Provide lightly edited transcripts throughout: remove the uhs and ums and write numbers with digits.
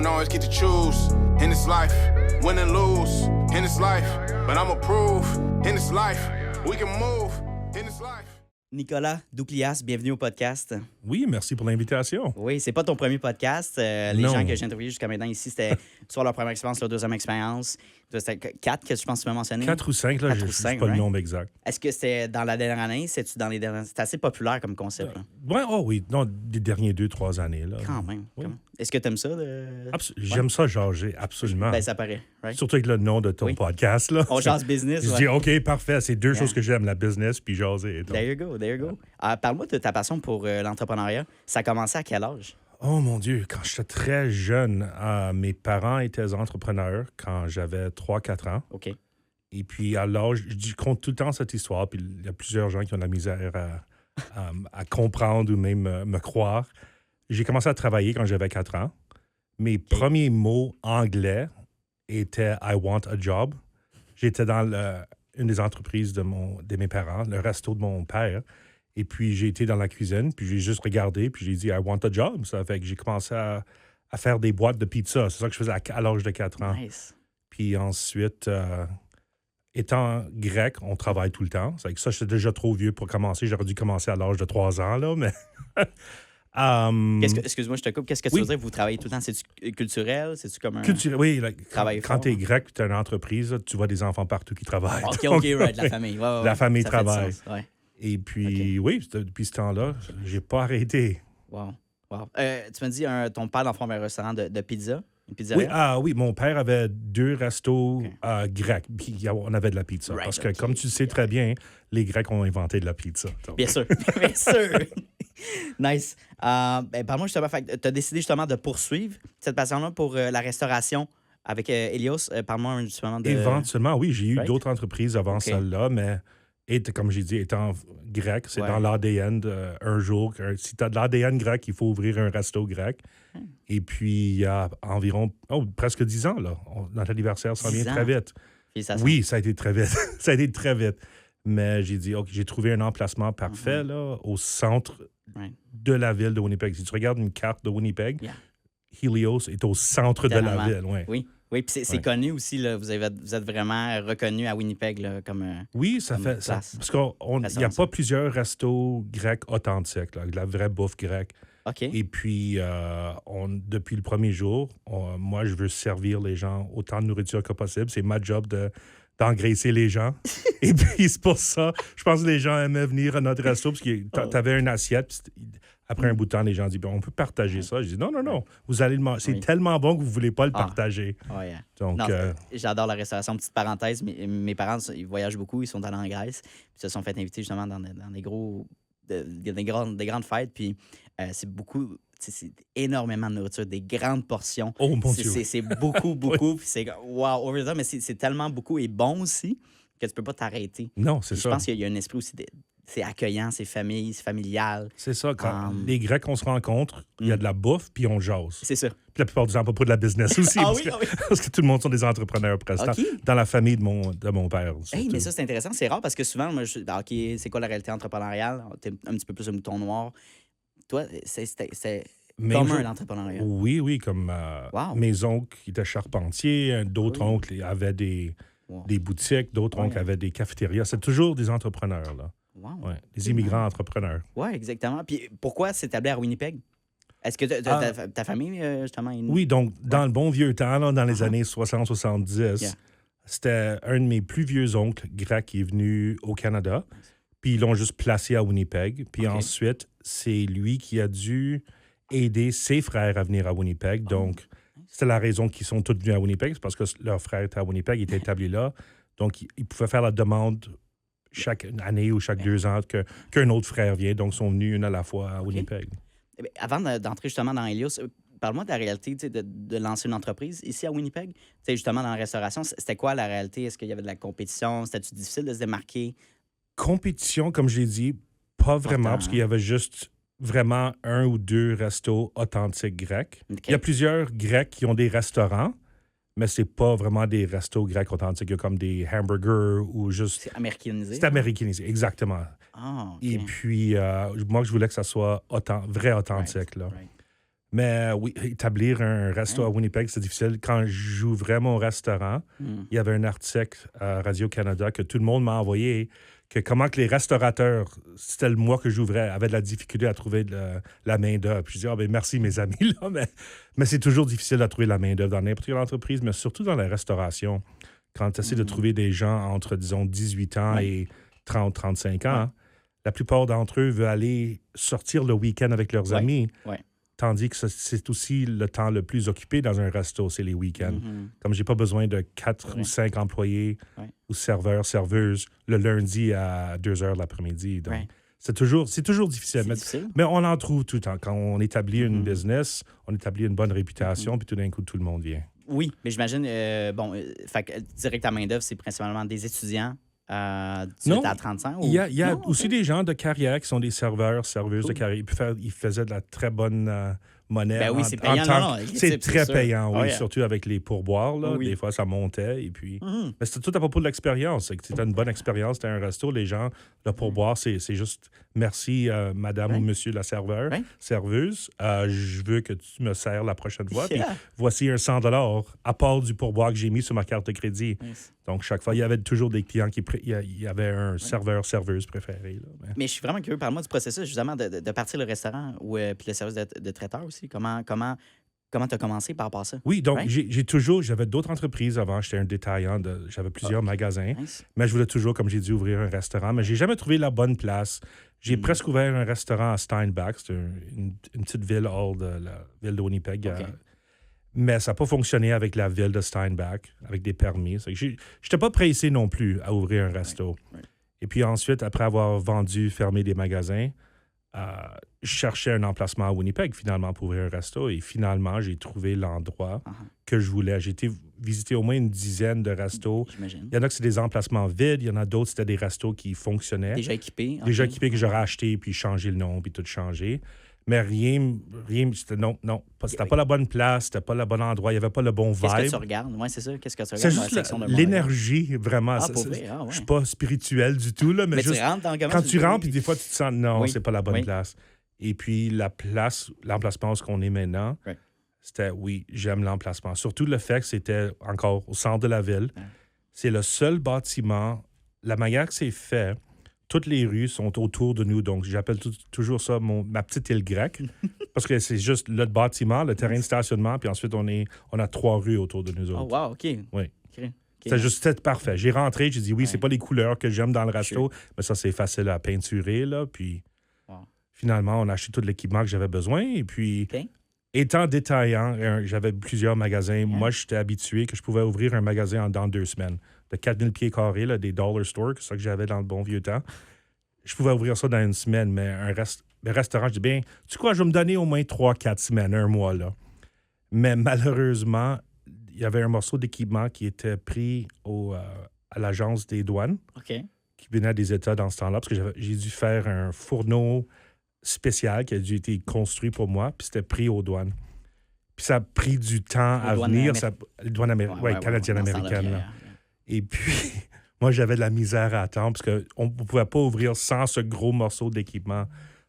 don't always get to choose in this life, win and lose in this life. But I'ma prove in this life, we can move in this life. Nicolas Douclias, bienvenue au podcast. Oui, merci pour l'invitation. Oui, c'est pas ton premier podcast. Les Non. gens que j'ai interviewés jusqu'à maintenant ici, c'était soit leur première expérience, leur deuxième expérience. C'était 4 que je pense que tu m'as mentionné. 4 ou 5, là, Quatre je ou ne sais cinq, pas le right? nombre exact. Est-ce que c'était dans la dernière année? C'est-tu dans les dernières... C'est assez populaire comme concept. Hein? Ouais, oh oui, non, des derniers 2-3 années. Là. Quand même. Oui. Comment? Est-ce que tu aimes ça? J'aime ça jaser, absolument. Ben, ça paraît. Right? Surtout avec le nom de ton Oui. podcast. Là. On jase business. Je ouais. dis, OK, parfait, c'est deux Yeah. choses que j'aime, la business puis jaser. Et tout. There you go, there you go. Parle-moi de ta passion pour l'entrepreneuriat. Ça a commencé à quel âge? Oh mon Dieu, quand j'étais très jeune, mes parents étaient entrepreneurs quand j'avais 3-4 ans. OK. Et puis, à l'âge, je compte tout le temps cette histoire, puis il y a plusieurs gens qui ont de la misère à comprendre ou même me croire. J'ai commencé à travailler quand j'avais 4 ans. Mes premiers mots anglais étaient « I want a job ». J'étais dans une des entreprises de mes parents, le resto de mon père. Et puis, j'ai été dans la cuisine, puis j'ai juste regardé, puis j'ai dit « I want a job ». Ça fait que j'ai commencé à faire des boîtes de pizza. C'est ça que je faisais à l'âge de 4 ans. Nice. Puis ensuite... étant grec, on travaille tout le temps. C'est que ça, j'étais déjà trop vieux pour commencer. J'aurais dû commencer à l'âge de 3 ans, là, mais... Excuse-moi, je te coupe. Qu'est-ce que tu veux dire? Vous travaillez tout le temps? C'est-tu culturel? C'est-tu comme un... Oui, Travailler quand fort, tu es hein? grec, tu as une entreprise, là, tu vois des enfants partout qui travaillent. OK, Donc, right, la famille. Ouais, ouais, La ouais. famille Ça fait du travaille. sens, ouais. Et puis, oui, depuis ce temps-là, j'ai pas arrêté. Wow. Wow. Tu m'as dit, ton père, dans le fond, avait un restaurant de pizza, une pizzeria? Oui, mon père avait 2 restos OK. grecs, puis on avait de la pizza. Right, parce que, OK. comme tu le sais très bien, les Grecs ont inventé de la pizza. Donc, Bien sûr, bien sûr. Nice. Parle-moi justement, tu as décidé justement de poursuivre cette passion-là pour la restauration avec Elios. Parle-moi justement de... Éventuellement, oui, j'ai eu Right? d'autres entreprises avant OK. celle-là, mais comme j'ai dit, étant grec, c'est Ouais. dans l'ADN un jour. Si tu as de l'ADN grec, il faut ouvrir un resto grec. Et puis, il y a environ presque 10 ans, là. Notre anniversaire s'en 10 vient ans. très vite. Félicitations. Oui, ça a été très vite. Ça a été très vite. Mais j'ai dit, OK, j'ai trouvé un emplacement parfait, là, au centre Right. de la ville de Winnipeg. Si tu regardes une carte de Winnipeg, Yeah. Helios est au centre de la Tellement. ville. Ouais. Oui, oui, puis c'est Ouais. connu aussi, là. Vous êtes vraiment reconnu à Winnipeg là, comme... Oui, ça Comme fait ça. place. Parce qu'il n'y a Restauration. pas plusieurs restos grecs authentiques, là, de la vraie bouffe grecque. OK. Et puis, depuis le premier jour, moi, je veux servir les gens autant de nourriture que possible. C'est ma job d'engraisser les gens. Et puis, c'est pour ça, je pense que les gens aimaient venir à notre resto parce que tu avais une assiette. Puis après un bout de temps, les gens disent, on peut partager ça. Je dis, non, vous allez le manger. C'est Oui. tellement bon que vous ne voulez pas le Ah. partager. Oh, yeah. Donc, Non, j'adore la restauration. Petite parenthèse, mes parents, ils voyagent beaucoup, ils sont allés en Grèce, puis ils se sont fait inviter justement dans des grandes fêtes, puis c'est beaucoup, c'est énormément de nourriture, des grandes portions. oh mon Dieu. C'est beaucoup, beaucoup, puis c'est wow, over the top, mais c'est tellement beaucoup et bon aussi que tu peux pas t'arrêter. Non, c'est Puis ça. je pense qu'il y a un esprit aussi, c'est accueillant, c'est famille, c'est familial. C'est ça. Quand Um, les Grecs, on se rencontre, il y a de la bouffe, puis on jase. C'est ça. Puis la plupart du temps, pas pour de la business aussi. Ah parce, oui, que, ah oui. parce que tout le monde sont des entrepreneurs presque. OK. Dans la famille de mon père. Hey, surtout. mais ça, c'est intéressant. C'est rare parce que souvent, moi, OK, c'est quoi la réalité entrepreneuriale? T'es un petit peu plus un mouton noir. Toi, c'est Mais commun, je- l'entrepreneuriat. Oui, comme Wow. mes oncles qui étaient charpentiers, d'autres Oui. oncles avaient des Wow. boutiques, d'autres Ouais. oncles avaient des cafétérias. C'est toujours des entrepreneurs, là. Wow. Ouais, des immigrants entrepreneurs. Oui, exactement. Puis pourquoi s'établir à Winnipeg? Est-ce que ta famille, justement, est... Oui, donc, dans le bon vieux temps, là, dans les années 60-70, Yeah. c'était un de mes plus vieux oncles grecs qui est venu au Canada. Puis ils l'ont juste placé à Winnipeg. Puis OK. ensuite, c'est lui qui a dû aider ses frères à venir à Winnipeg. Donc, c'était la raison qu'ils sont tous venus à Winnipeg. C'est parce que leur frère était à Winnipeg, il était établi là. Donc, ils pouvaient faire la demande chaque année ou chaque 2 ans qu'un autre frère vienne. Donc, ils sont venus une à la fois à Winnipeg. Eh bien, avant d'entrer justement dans Helios, parle-moi de la réalité tu sais, de lancer une entreprise ici à Winnipeg. Tu sais, justement, dans la restauration, c'était quoi la réalité? Est-ce qu'il y avait de la compétition? C'était-tu difficile de se démarquer? Compétition, comme je l'ai dit, pas vraiment, Pourtant, parce qu'il y avait juste vraiment 1 ou 2 restos authentiques grecs. OK. Il y a plusieurs Grecs qui ont des restaurants, mais c'est pas vraiment des restos grecs authentiques. Il y a comme des hamburgers ou juste... C'est américanisé? C'est américanisé, exactement. Ah, OK. Et puis, moi, je voulais que ça soit vrai authentique. Right, Là. right. Mais oui, établir un resto à Winnipeg, c'est difficile. Quand j'ouvrais mon restaurant, il y avait un article à Radio-Canada que tout le monde m'a envoyé, que comment que les restaurateurs, c'était le mois que j'ouvrais, avaient de la difficulté à trouver la main-d'œuvre. Puis je dis, ah ben merci mes amis, là, mais c'est toujours difficile à trouver la main-d'œuvre dans n'importe quelle entreprise, mais surtout dans la restauration. Quand tu essaies de trouver des gens entre, disons, 18 ans et 30-35 ans, la plupart d'entre eux veulent aller sortir le week-end avec leurs amis. Tandis que c'est aussi le temps le plus occupé dans un resto, c'est les week-ends. Comme j'ai pas besoin de 4 ou 5 employés ou serveurs, serveuses le lundi à 2 heures de l'après-midi. Donc, c'est toujours difficile. Mais on en trouve tout le temps. Quand on établit une business, on établit une bonne réputation, puis tout d'un coup, tout le monde vient. Oui, mais j'imagine, fait que direct à main-d'œuvre, c'est principalement des étudiants. 18 à 30 ans? Ou... Il y a aussi des gens de carrière qui sont des serveurs, serveuses de carrière. Ils faisaient de la très bonne monnaie. Ben oui, c'est payant. C'est très payant, oui, Oh, yeah. Surtout avec les pourboires. Là, Oui. Des fois, ça montait. Et puis... Mais c'était tout à propos de l'expérience. C'était une bonne expérience. C'était un resto. Les gens, le pourboire, c'est juste merci, madame ou monsieur la serveuse. Je veux que tu me sers la prochaine fois. Puis voici un 100 à part du pourboire que j'ai mis sur ma carte de crédit. Nice. Donc, chaque fois, il y avait toujours des clients il y avait un serveur, serveuse préféré. Là. Mais je suis vraiment curieux. Parle-moi du processus, justement, de partir le restaurant ou puis le service de traiteur aussi. Comment tu as commencé par rapport à ça? Oui, donc j'avais d'autres entreprises avant. J'étais un détaillant, j'avais plusieurs magasins. Nice. Mais je voulais toujours, comme j'ai dit, ouvrir un restaurant. Mais j'ai jamais trouvé la bonne place. J'ai presque ouvert un restaurant à Steinbach. C'est une petite ville hors de la ville de Winnipeg. Okay. Mais ça n'a pas fonctionné avec la ville de Steinbach, avec des permis. Je n'étais pas pressé non plus à ouvrir un resto. Et puis ensuite, après avoir fermé des magasins, je cherchais un emplacement à Winnipeg, finalement, pour ouvrir un resto. Et finalement, j'ai trouvé l'endroit que je voulais. J'ai été visiter au moins une dizaine de restos. J'imagine. Il y en a que c'est des emplacements vides. Il y en a d'autres, c'était des restos qui fonctionnaient. Déjà équipés. Déjà équipés que j'aurais acheté, puis changé le nom, puis tout changé. Mais rien, c'était non. C'était pas la bonne place, c'était pas le bon endroit, il n'y avait pas le bon vibe. Qu'est-ce que tu regardes? Oui, c'est ça. Qu'est-ce que tu regardes C'est dans la juste section de l'énergie, vraiment. pour vrai? Je ne suis pas spirituel du tout, là, mais juste, tu rentres dans quand tu rentres, puis des fois, tu te sens, non, c'est pas la bonne Oui. place. Et puis, l'emplacement où on est maintenant, c'était, j'aime l'emplacement. Surtout le fait que c'était encore au centre de la ville. C'est le seul bâtiment, la manière que c'est fait, toutes les rues sont autour de nous, donc j'appelle toujours ça ma petite île grecque, parce que c'est juste le bâtiment, le terrain de stationnement, puis ensuite on a 3 rues autour de nous autres. Oh, wow, OK. Oui. Okay. C'était parfait. J'ai rentré, j'ai dit c'est pas les couleurs que j'aime dans le resto, mais ça c'est facile à peinturer, là, puis finalement on a acheté tout l'équipement que j'avais besoin, et puis étant détaillant, j'avais plusieurs magasins, moi j'étais habitué que je pouvais ouvrir un magasin dans 2 semaines. De 4000 pieds carrés, là, des dollar stores, c'est ça que j'avais dans le bon vieux temps. Je pouvais ouvrir ça dans une semaine, mais un restaurant, je dis bien, tu sais quoi, je vais me donner au moins 3-4 semaines, un mois, là. Mais malheureusement, il y avait un morceau d'équipement qui était pris à l'agence des douanes, qui venait des États dans ce temps-là, parce que j'ai dû faire un fourneau spécial qui a dû être construit pour moi, puis c'était pris aux douanes. Puis ça a pris du temps à venir. Les douanes canadiennes-américaines, Et puis, moi, j'avais de la misère à attendre parce qu'on ne pouvait pas ouvrir sans ce gros morceau d'équipement.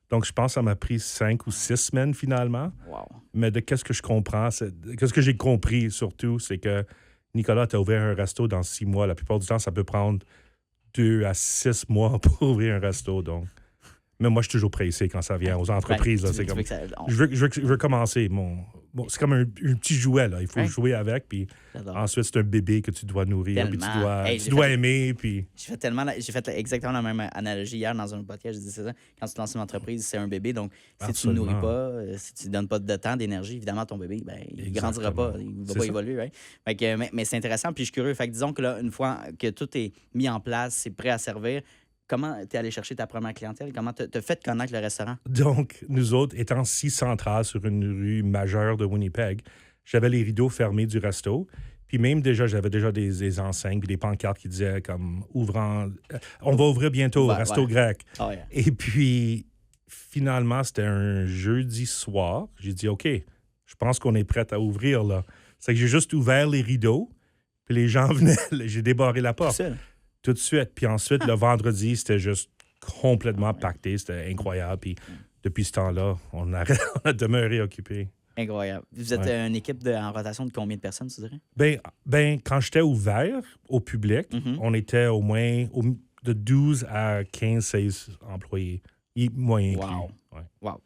Donc, je pense que ça m'a pris 5 ou 6 semaines finalement. Wow. Mais qu'est-ce que je comprends, qu'est-ce que j'ai compris surtout, c'est que Nicolas, tu as ouvert un resto dans 6 mois. La plupart du temps, ça peut prendre 2 à 6 mois pour ouvrir un resto. Donc. Mais moi, je suis toujours pressé quand ça vient aux entreprises. Là, c'est comme, je veux commencer. C'est comme un petit jouet. Là. Il faut jouer avec. Puis ensuite, c'est un bébé que tu dois nourrir. Puis tu dois aimer. Puis... J'ai fait exactement la même analogie hier dans un podcast. Je disais ça. Quand tu lances une entreprise, c'est un bébé. Donc, si tu ne nourris pas, si tu ne donnes pas de temps, d'énergie, évidemment, ton bébé, il ne grandira pas. Il ne va pas évoluer. Right? Mais c'est intéressant. Puis je suis curieux. Fait que disons que là, une fois que tout est mis en place, c'est prêt à servir. Comment tu es allé chercher ta première clientèle? Comment tu as fait connaître le restaurant? Donc, nous autres, étant si centrales sur une rue majeure de Winnipeg, j'avais les rideaux fermés du resto. Puis même j'avais déjà des enseignes puis des pancartes qui disaient comme « on va ouvrir bientôt, resto grec. Oh, yeah. » Et puis, finalement, c'était un jeudi soir. J'ai dit « OK, je pense qu'on est prêt à ouvrir, là. » C'est que j'ai juste ouvert les rideaux, puis les gens venaient. J'ai débarré la porte. Tout de suite. Puis ensuite, le vendredi, c'était juste complètement pacté. C'était incroyable. Puis depuis ce temps-là, on a demeuré occupé. Incroyable. Vous êtes une équipe en rotation de combien de personnes, tu dirais? Quand j'étais ouvert au public, on était au moins de 12 à 15, 16 employés, moi inclus. Wow. Ouais. Wow.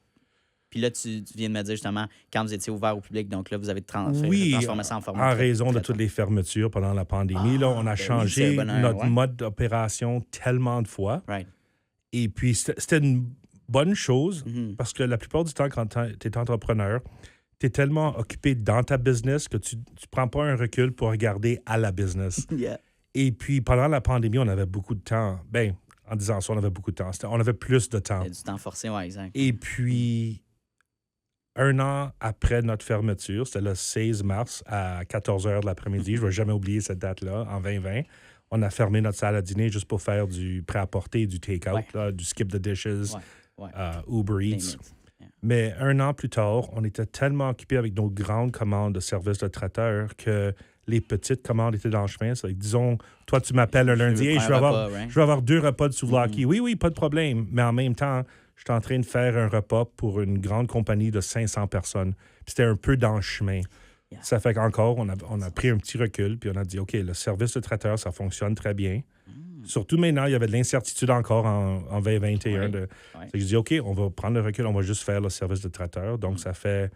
Puis là, tu viens de me dire justement, quand vous étiez ouvert au public, donc là, vous avez Oui, transformé ça en format. en raison de toutes les fermetures pendant la pandémie, là, on a changé notre mode d'opération tellement de fois. Right. Et puis, c'était une bonne chose parce que la plupart du temps, quand tu es entrepreneur, tu es tellement occupé dans ta business que tu ne prends pas un recul pour regarder à la business. Yeah. Et puis, pendant la pandémie, on avait beaucoup de temps. En disant ça, on avait beaucoup de temps. On avait plus de temps. Il y a du temps forcé, oui, exact. Et puis, un an après notre fermeture, c'était le 16 mars à 14 h de l'après-midi, je ne vais jamais oublier cette date-là, en 2020, on a fermé notre salle à dîner juste pour faire du prêt-à-porter, du take-out, là, du skip the dishes, Uber Eats. Yeah. Mais un an plus tard, on était tellement occupés avec nos grandes commandes de services de traiteurs que les petites commandes étaient dans le chemin. C'est disons, toi, tu m'appelles un lundi, hey, je vais avoir 2 repas de souvlaki. Oui, pas de problème. Mais en même temps, je suis en train de faire un repas pour une grande compagnie de 500 personnes. Puis c'était un peu dans le chemin. Yeah. Ça fait qu'encore, on a pris un petit recul, puis on a dit, OK, le service de traiteur, ça fonctionne très bien. Surtout maintenant, il y avait de l'incertitude encore en 2021. Je dis, OK, on va prendre le recul, on va juste faire le service de traiteur. Donc, ça fait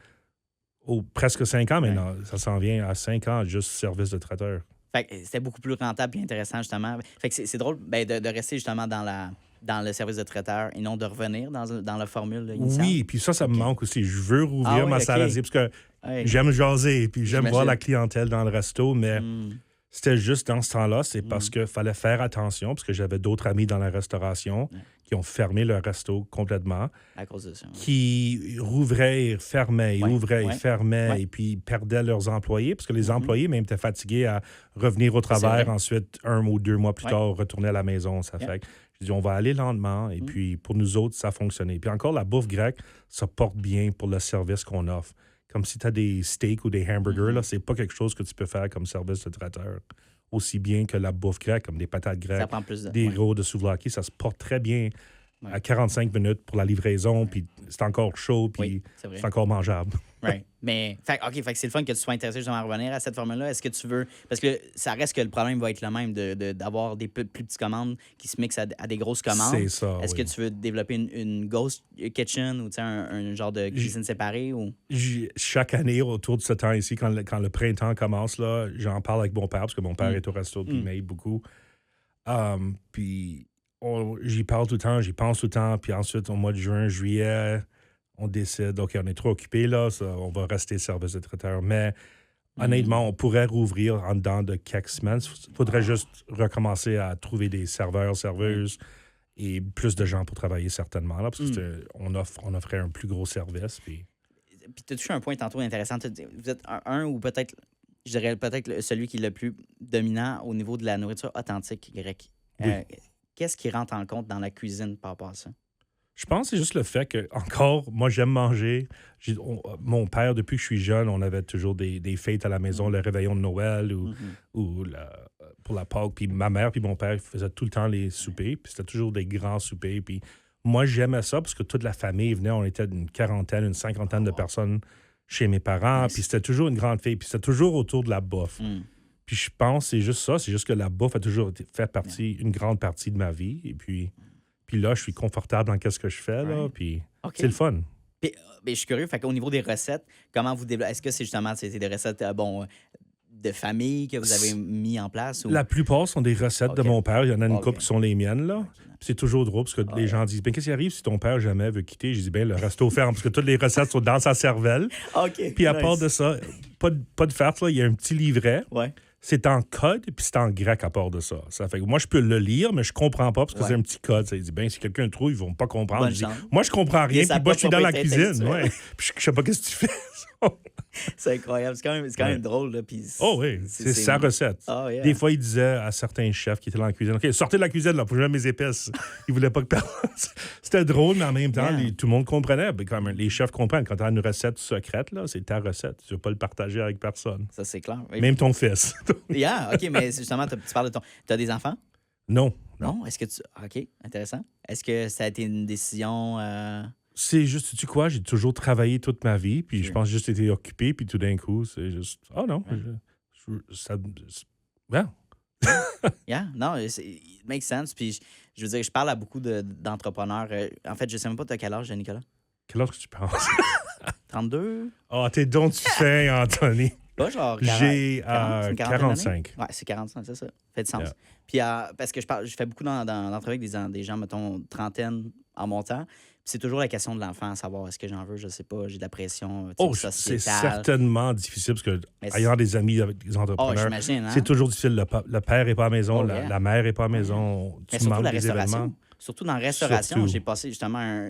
presque 5 ans maintenant. Ça s'en vient à 5 ans, juste service de traiteur. Fait que c'était beaucoup plus rentable et intéressant, justement. Fait que c'est drôle de rester justement dans le service de traiteur et non de revenir dans la formule initiale. Oui, puis ça me manque aussi. Je veux rouvrir ma salle à dîner parce que j'aime jaser puis j'aime voir la clientèle dans le resto, mais c'était juste dans ce temps-là, c'est parce qu'il fallait faire attention parce que j'avais d'autres amis dans la restauration qui ont fermé leur resto complètement. À cause de ça. Qui rouvraient, fermaient, ouvraient, fermaient et puis perdaient leurs employés parce que les employés même étaient fatigués à revenir au travail, ensuite 1 ou 2 mois plus tard, retourner à la maison. Ça fait que je dis, on va aller lentement et puis pour nous autres, ça a fonctionné. Puis encore, la bouffe grecque, ça porte bien pour le service qu'on offre. Comme si tu as des steaks ou des hamburgers, là, c'est pas quelque chose que tu peux faire comme service de traiteur. Aussi bien que la bouffe grecque, comme des patates grecques, des rôles de souvlaki, ça se porte très bien à 45 minutes pour la livraison, puis c'est encore chaud, puis c'est encore mangeable. Oui, mais fait que c'est le fun que tu sois intéressé justement à revenir à cette formule-là. Est-ce que tu veux... Parce que ça reste que le problème va être le même d'avoir des plus petites commandes qui se mixent à des grosses commandes. C'est ça, Est-ce que tu veux développer une ghost kitchen ou un genre de cuisine séparée? Ou... Chaque année, autour de ce temps ici, quand le printemps commence, là, j'en parle avec mon père, parce que mon père est au resto, puis il m'aide beaucoup. Puis j'y parle tout le temps, j'y pense tout le temps, puis ensuite, au mois de juin, juillet... on décide, OK, on est trop occupé, là, on va rester service de traiteur. Mais honnêtement, on pourrait rouvrir en dedans de quelques semaines. Il faudrait juste recommencer à trouver des serveurs, serveuses et plus de gens pour travailler certainement, là, parce que on offrait un plus gros service. Puis tu as touché un point tantôt intéressant. Vous êtes un ou peut-être, je dirais peut-être celui qui est le plus dominant au niveau de la nourriture authentique grecque. Oui. Qu'est-ce qui rentre en compte dans la cuisine par rapport à ça? Je pense que c'est juste le fait que, encore, moi, j'aime manger. Mon père, depuis que je suis jeune, on avait toujours des fêtes à la maison, le réveillon de Noël ou pour la Pâques. Puis ma mère puis mon père faisaient tout le temps les soupers. Puis c'était toujours des grands soupers. Puis moi, j'aimais ça parce que toute la famille venait. On était une quarantaine, une cinquantaine de personnes chez mes parents. Puis c'était toujours une grande fête. Puis c'était toujours autour de la bouffe. Puis je pense que c'est juste ça. C'est juste que la bouffe a toujours fait une grande partie de ma vie. Et puis là, je suis confortable dans ce que je fais, là, puis c'est le fun. Puis, je suis curieux, fait qu'au niveau des recettes, comment vous développez? Est-ce que c'est justement des recettes de famille que vous avez mis en place? Ou... La plupart sont des recettes de mon père. Il y en a une couple qui sont les miennes, là. Puis c'est toujours drôle, parce que les gens disent, qu'est-ce qui arrive si ton père jamais veut quitter? Je dis, le resto ferme, parce que toutes les recettes sont dans sa cervelle. Puis à part de ça, pas de farce, là, il y a un petit livret. C'est en code, puis c'est en grec à part de ça. Ça fait que moi, je peux le lire, mais je comprends pas parce que c'est un petit code. Ça dit, si quelqu'un trouve, ils vont pas comprendre. Je dis, moi, je comprends rien, puis moi, je suis dans la cuisine. Puis je sais pas qu'est-ce que tu fais. C'est incroyable. C'est quand même drôle. Là, puis c'est sa recette. Des fois, il disait à certains chefs qui étaient dans la cuisine, OK, sortez de la cuisine, là, pour jouer mes épices. Ils voulaient pas que personne... C'était drôle, mais en même temps, tout le monde comprenait. Les chefs comprennent. Quand tu as une recette secrète, là, c'est ta recette. Tu veux pas le partager avec personne. Ça, c'est clair. Même ton fils. OK, mais justement, tu parles de ton... Tu as des enfants? Non. Non? Est-ce que tu... OK, intéressant. Est-ce que ça a été une décision... C'est juste, tu quoi, j'ai toujours travaillé toute ma vie, puis je Sure. pense que j'ai juste été occupé, puis tout d'un coup, c'est juste, oh non, Ouais. ouais. Yeah, non, it makes sense. Puis je veux dire, je parle à beaucoup d'entrepreneurs. En fait, je sais même pas, tu as quel âge, Nicolas? Quel âge que tu penses? 32? Oh, t'es donc tu fais, Anthony. Pas genre J'ai 40, c'est une quarantaine 45. d'années? Ouais, c'est 45, c'est ça. Fait du sens. Yeah. Puis parce que je fais beaucoup d'entrevues avec des gens, mettons, trentaine en montant. Puis c'est toujours la question de l'enfant, à savoir est-ce que j'en veux, je sais pas, j'ai de la pression Oh, sociétale. c'est certainement difficile parce que, Mais ayant des amis avec des Oh, entrepreneurs, j'imagine, hein? c'est toujours difficile. Le père n'est pas à la maison, Oh, yeah. la mère n'est pas à la maison. Mais Tu surtout manques la des restauration. événements. Surtout dans la restauration, Surtout. j'ai passé justement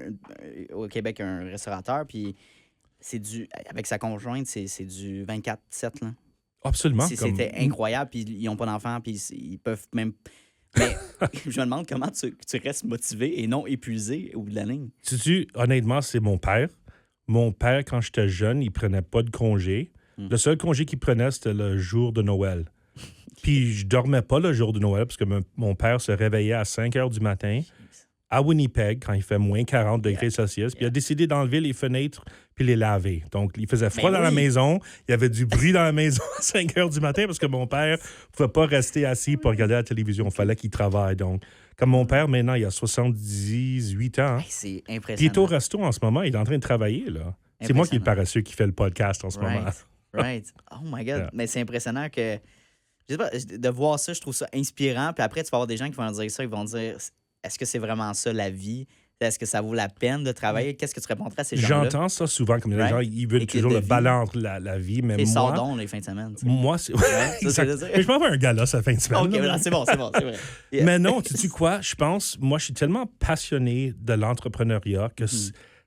au Québec un restaurateur, puis avec sa conjointe, c'est du 24/7, là. Absolument. C'était incroyable, puis ils n'ont pas d'enfants, puis ils peuvent même... Mais je me demande comment tu restes motivé et non épuisé au bout de la ligne. Sais-tu, honnêtement, c'est mon père. Mon père, quand j'étais jeune, il prenait pas de congé. Le seul congé qu'il prenait, c'était le jour de Noël. Puis je dormais pas le jour de Noël parce que mon père se réveillait à 5 heures du matin à Winnipeg quand il fait moins 40 degrés Celsius. Puis il a décidé d'enlever les fenêtres puis les laver. Donc, il faisait froid dans la maison. Il y avait du bruit dans la maison à 5 heures du matin parce que mon père ne pouvait pas rester assis pour regarder la télévision. Il fallait qu'il travaille. Donc, comme mon père, maintenant, il a 78 ans. Hey, c'est Puis il impressionnant. est au resto en ce moment. Il est en train de travailler, là. C'est moi qui est le paresseux qui fait le podcast en ce moment. Right. Oh my God. Yeah. Mais c'est impressionnant que... Je sais pas, de voir ça, je trouve ça inspirant. Puis après, tu vas avoir des gens qui vont dire ça, ils vont dire, est-ce que c'est vraiment ça, la vie? Est-ce que ça vaut la peine de travailler? Qu'est-ce que tu répondrais à ces gens-là? J'entends ça souvent, comme les Right. gens, ils veulent Équipe toujours de le vie. balance entre la vie, mais Et moi... sordon les fins de semaine. tu sais. Moi, c'est... Ouais, ça, Exact. c'est dire. Mais je m'en vais à un gala cette fin de semaine. OK, là. voilà, c'est bon, c'est vrai. Yeah. Mais non, tu sais quoi? Je pense, moi, je suis tellement passionné de l'entrepreneuriat que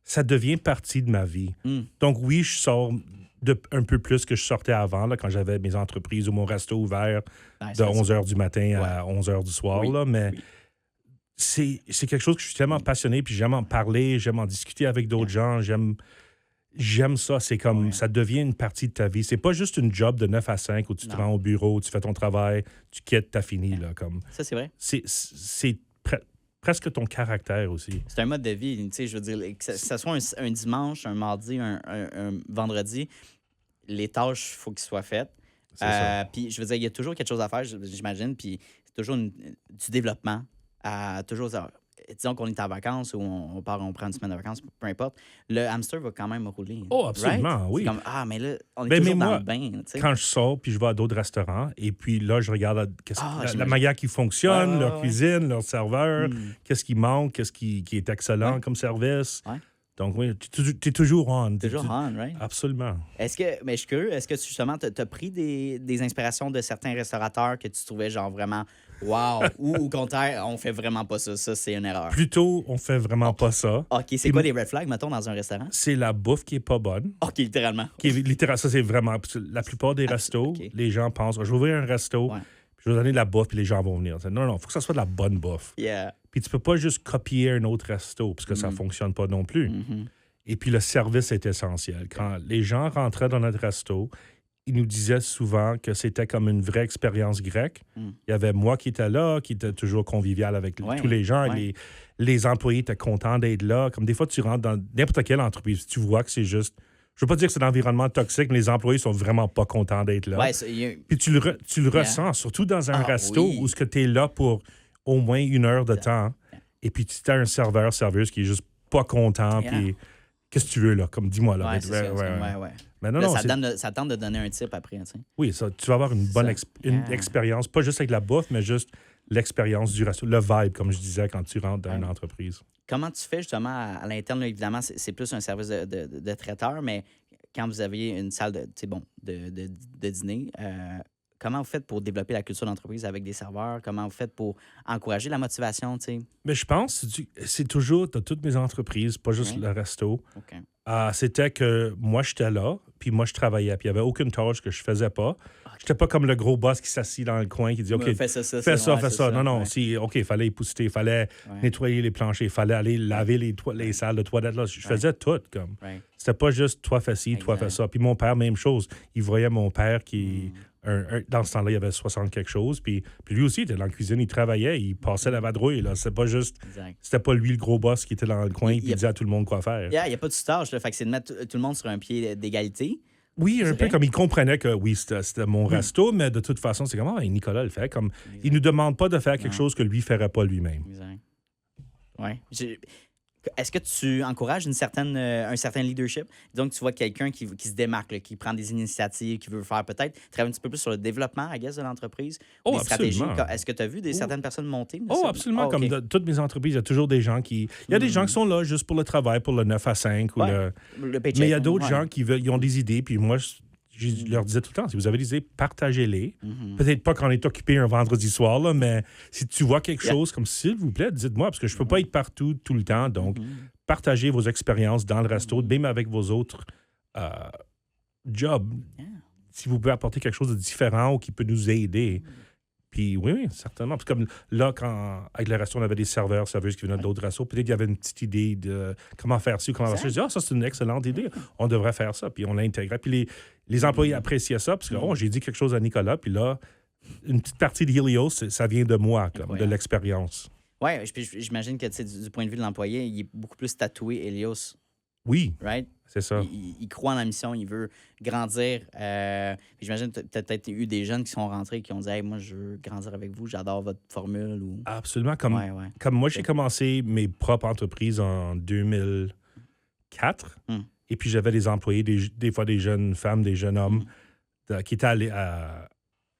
ça devient partie de ma vie. Mm. Donc oui, je sors un peu plus que je sortais avant, là, quand j'avais mes entreprises ou mon resto ouvert Nice, de nice. 11h du matin à 11h du soir. Oui, Là, mais oui. c'est quelque chose que je suis tellement passionné, puis j'aime en parler, j'aime en discuter avec d'autres gens, j'aime ça. C'est comme, ça devient une partie de ta vie. C'est pas juste une job de 9 à 5 où tu te Non. rends au bureau, tu fais ton travail, tu quittes, t'as fini. Là, comme. Ça, c'est vrai. C'est presque ton caractère aussi. C'est un mode de vie. Tu sais, je veux dire, que ce soit un dimanche, un mardi, un vendredi, les tâches, il faut qu'ils soient faites. C'est ça. Puis, je veux dire, il y a toujours quelque chose à faire, j'imagine. Puis, c'est toujours du développement. Toujours, disons qu'on est en vacances ou on prend une semaine de vacances, peu importe. Le hamster va quand même rouler. Oh, absolument, right? oui. C'est comme, mais là, on est Ben, toujours mais dans moi, le bain. Tu sais. Quand je sors, puis je vais à d'autres restaurants, et puis là, je regarde la j'imagine. manière qui fonctionne, Ouais, leur ouais. cuisine, leur serveur, qu'est-ce qui manque, qu'est-ce qui est excellent Ouais. comme service. Ouais. Donc, oui, tu es toujours on. Toujours on, right? Absolument. Mais je suis curieux, est-ce que justement, tu as pris des inspirations de certains restaurateurs que tu trouvais genre vraiment wow, ou au contraire, on fait vraiment pas ça, c'est une erreur? Plutôt, on fait vraiment pas ça. OK, c'est quoi les red flags, mettons, dans un restaurant? C'est la bouffe qui est pas bonne. OK, littéralement. Qui est littéralement, ça, c'est vraiment... parce que la plupart des restos, OK. les gens pensent, je vais ouvrir un resto, Ouais. puis je vais donner de la bouffe, puis les gens vont venir. Non, il faut que ça soit de la bonne bouffe. Yeah. Puis tu peux pas juste copier un autre resto, parce que ça fonctionne pas non plus. Et puis le service est essentiel. Quand les gens rentraient dans notre resto, ils nous disaient souvent que c'était comme une vraie expérience grecque. Il y avait moi qui étais là, qui était toujours convivial avec Ouais, tous les gens. ouais. Les employés étaient contents d'être là. Comme des fois, tu rentres dans n'importe quelle entreprise, tu vois que c'est juste... Je veux pas dire que c'est un environnement toxique, mais les employés sont vraiment pas contents d'être là. Ouais, Puis tu le ressens, surtout dans un resto oui. où tu es là pour au moins 1 heure de temps. Et puis tu as un serveuse qui est juste pas content. Yeah. Puis qu'est-ce que tu veux, là? Comme dis-moi, là. Ouais, c'est ça. Ouais. Ouais. Mais non, Là, non, ça tente de donner un type après, tu sais. oui, ça, tu vas avoir une bonne une Yeah. expérience, pas juste avec la bouffe, mais juste l'expérience du resto, le vibe, comme je disais, quand tu rentres dans une entreprise. Comment tu fais justement à l'interne, là, évidemment, c'est plus un service de traiteur, mais quand vous avez une salle de dîner, comment vous faites pour développer la culture d'entreprise avec des serveurs? Comment vous faites pour encourager la motivation, tu sais? Mais je pense que c'est toujours dans toutes mes entreprises, pas juste Ouais. le resto. OK. C'était que moi, j'étais là, puis moi, je travaillais, puis il n'y avait aucune tâche que je faisais pas. J'étais pas comme le gros boss qui s'assit dans le coin, qui dit OK, Fais ça. fais ça, ouais, fais c'est ça. Non, non, ouais. OK, il fallait épousseter, il fallait nettoyer les planchers, il fallait aller laver les salles de toilette. Là. Je faisais tout, comme. Right. C'était pas juste toi fais ci, toi Exact. fais ça. Puis mon père, même chose. Il voyait mon père qui Dans ce temps-là, il y avait 60 quelque chose. Puis lui aussi, il était dans la cuisine, il travaillait, il passait la vadrouille. Là. C'était pas juste. Exact. C'était pas lui le gros boss qui était dans le coin et Il y a- disait à tout le monde quoi faire. Il n'y a pas de stage, là. Fait que c'est de mettre tout le monde sur un pied d'égalité. Oui, un C'est peu vrai. comme il comprenait que oui, c'était mon resto, mais de toute façon, c'est comme Nicolas le fait. Comme, il nous demande pas de faire quelque Non. chose que lui ne ferait pas lui-même. Exact. Ouais. Est-ce que tu encourages un certain leadership? Disons que tu vois quelqu'un qui se démarque, là, qui prend des initiatives, qui veut faire peut-être travailler un petit peu plus sur le développement, I guess, de l'entreprise, Oh, des stratégies. absolument. Est-ce que tu as vu certaines personnes monter? de Oh, ça? absolument. Ah, OK. Comme toutes mes entreprises, il y a toujours des gens qui. Il y a des gens qui sont là juste pour le travail, pour le 9 à 5. Ou Ouais. le... Le paycheck, Mais il y a d'autres ouais. gens qui veulent, ils ont des idées, puis moi, je leur disais tout le temps, si vous avez des idées, partagez-les. Mhm. Peut-être pas quand on est occupé un vendredi soir, là, mais si tu vois quelque Yeah. chose comme s'il vous plaît, dites-moi, parce que je peux pas être partout tout le temps. Donc, Mhm. partagez vos expériences dans le resto, même avec vos autres jobs. Yeah. Si vous pouvez apporter quelque chose de différent ou qui peut nous aider. Puis oui, certainement. Parce que comme là, avec le resto, on avait des serveuses qui venaient d'autres restos. Peut-être qu'il y avait une petite idée de comment faire ci ou comment faire ça. Je dis, ça, c'est une excellente idée. On devrait faire ça. Puis on l'intégrait. Puis les employés appréciaient ça parce que j'ai dit quelque chose à Nicolas. Puis là, une petite partie de Helios, ça vient de moi, comme, de Incroyable. l'expérience. Oui, j'imagine que tu sais, du point de vue de l'employé, il est beaucoup plus tatoué, Helios, Oui, right? c'est ça. Il croit en la mission, il veut grandir. Puis j'imagine que tu as peut-être eu des jeunes qui sont rentrés et qui ont dit hey, moi, je veux grandir avec vous, j'adore votre formule. Ou... Absolument. Comme, Ouais, ouais. comme moi, j'ai commencé mes propres entreprises en 2004. Et puis, j'avais des employés, des fois des jeunes femmes, des jeunes hommes qui étaient allés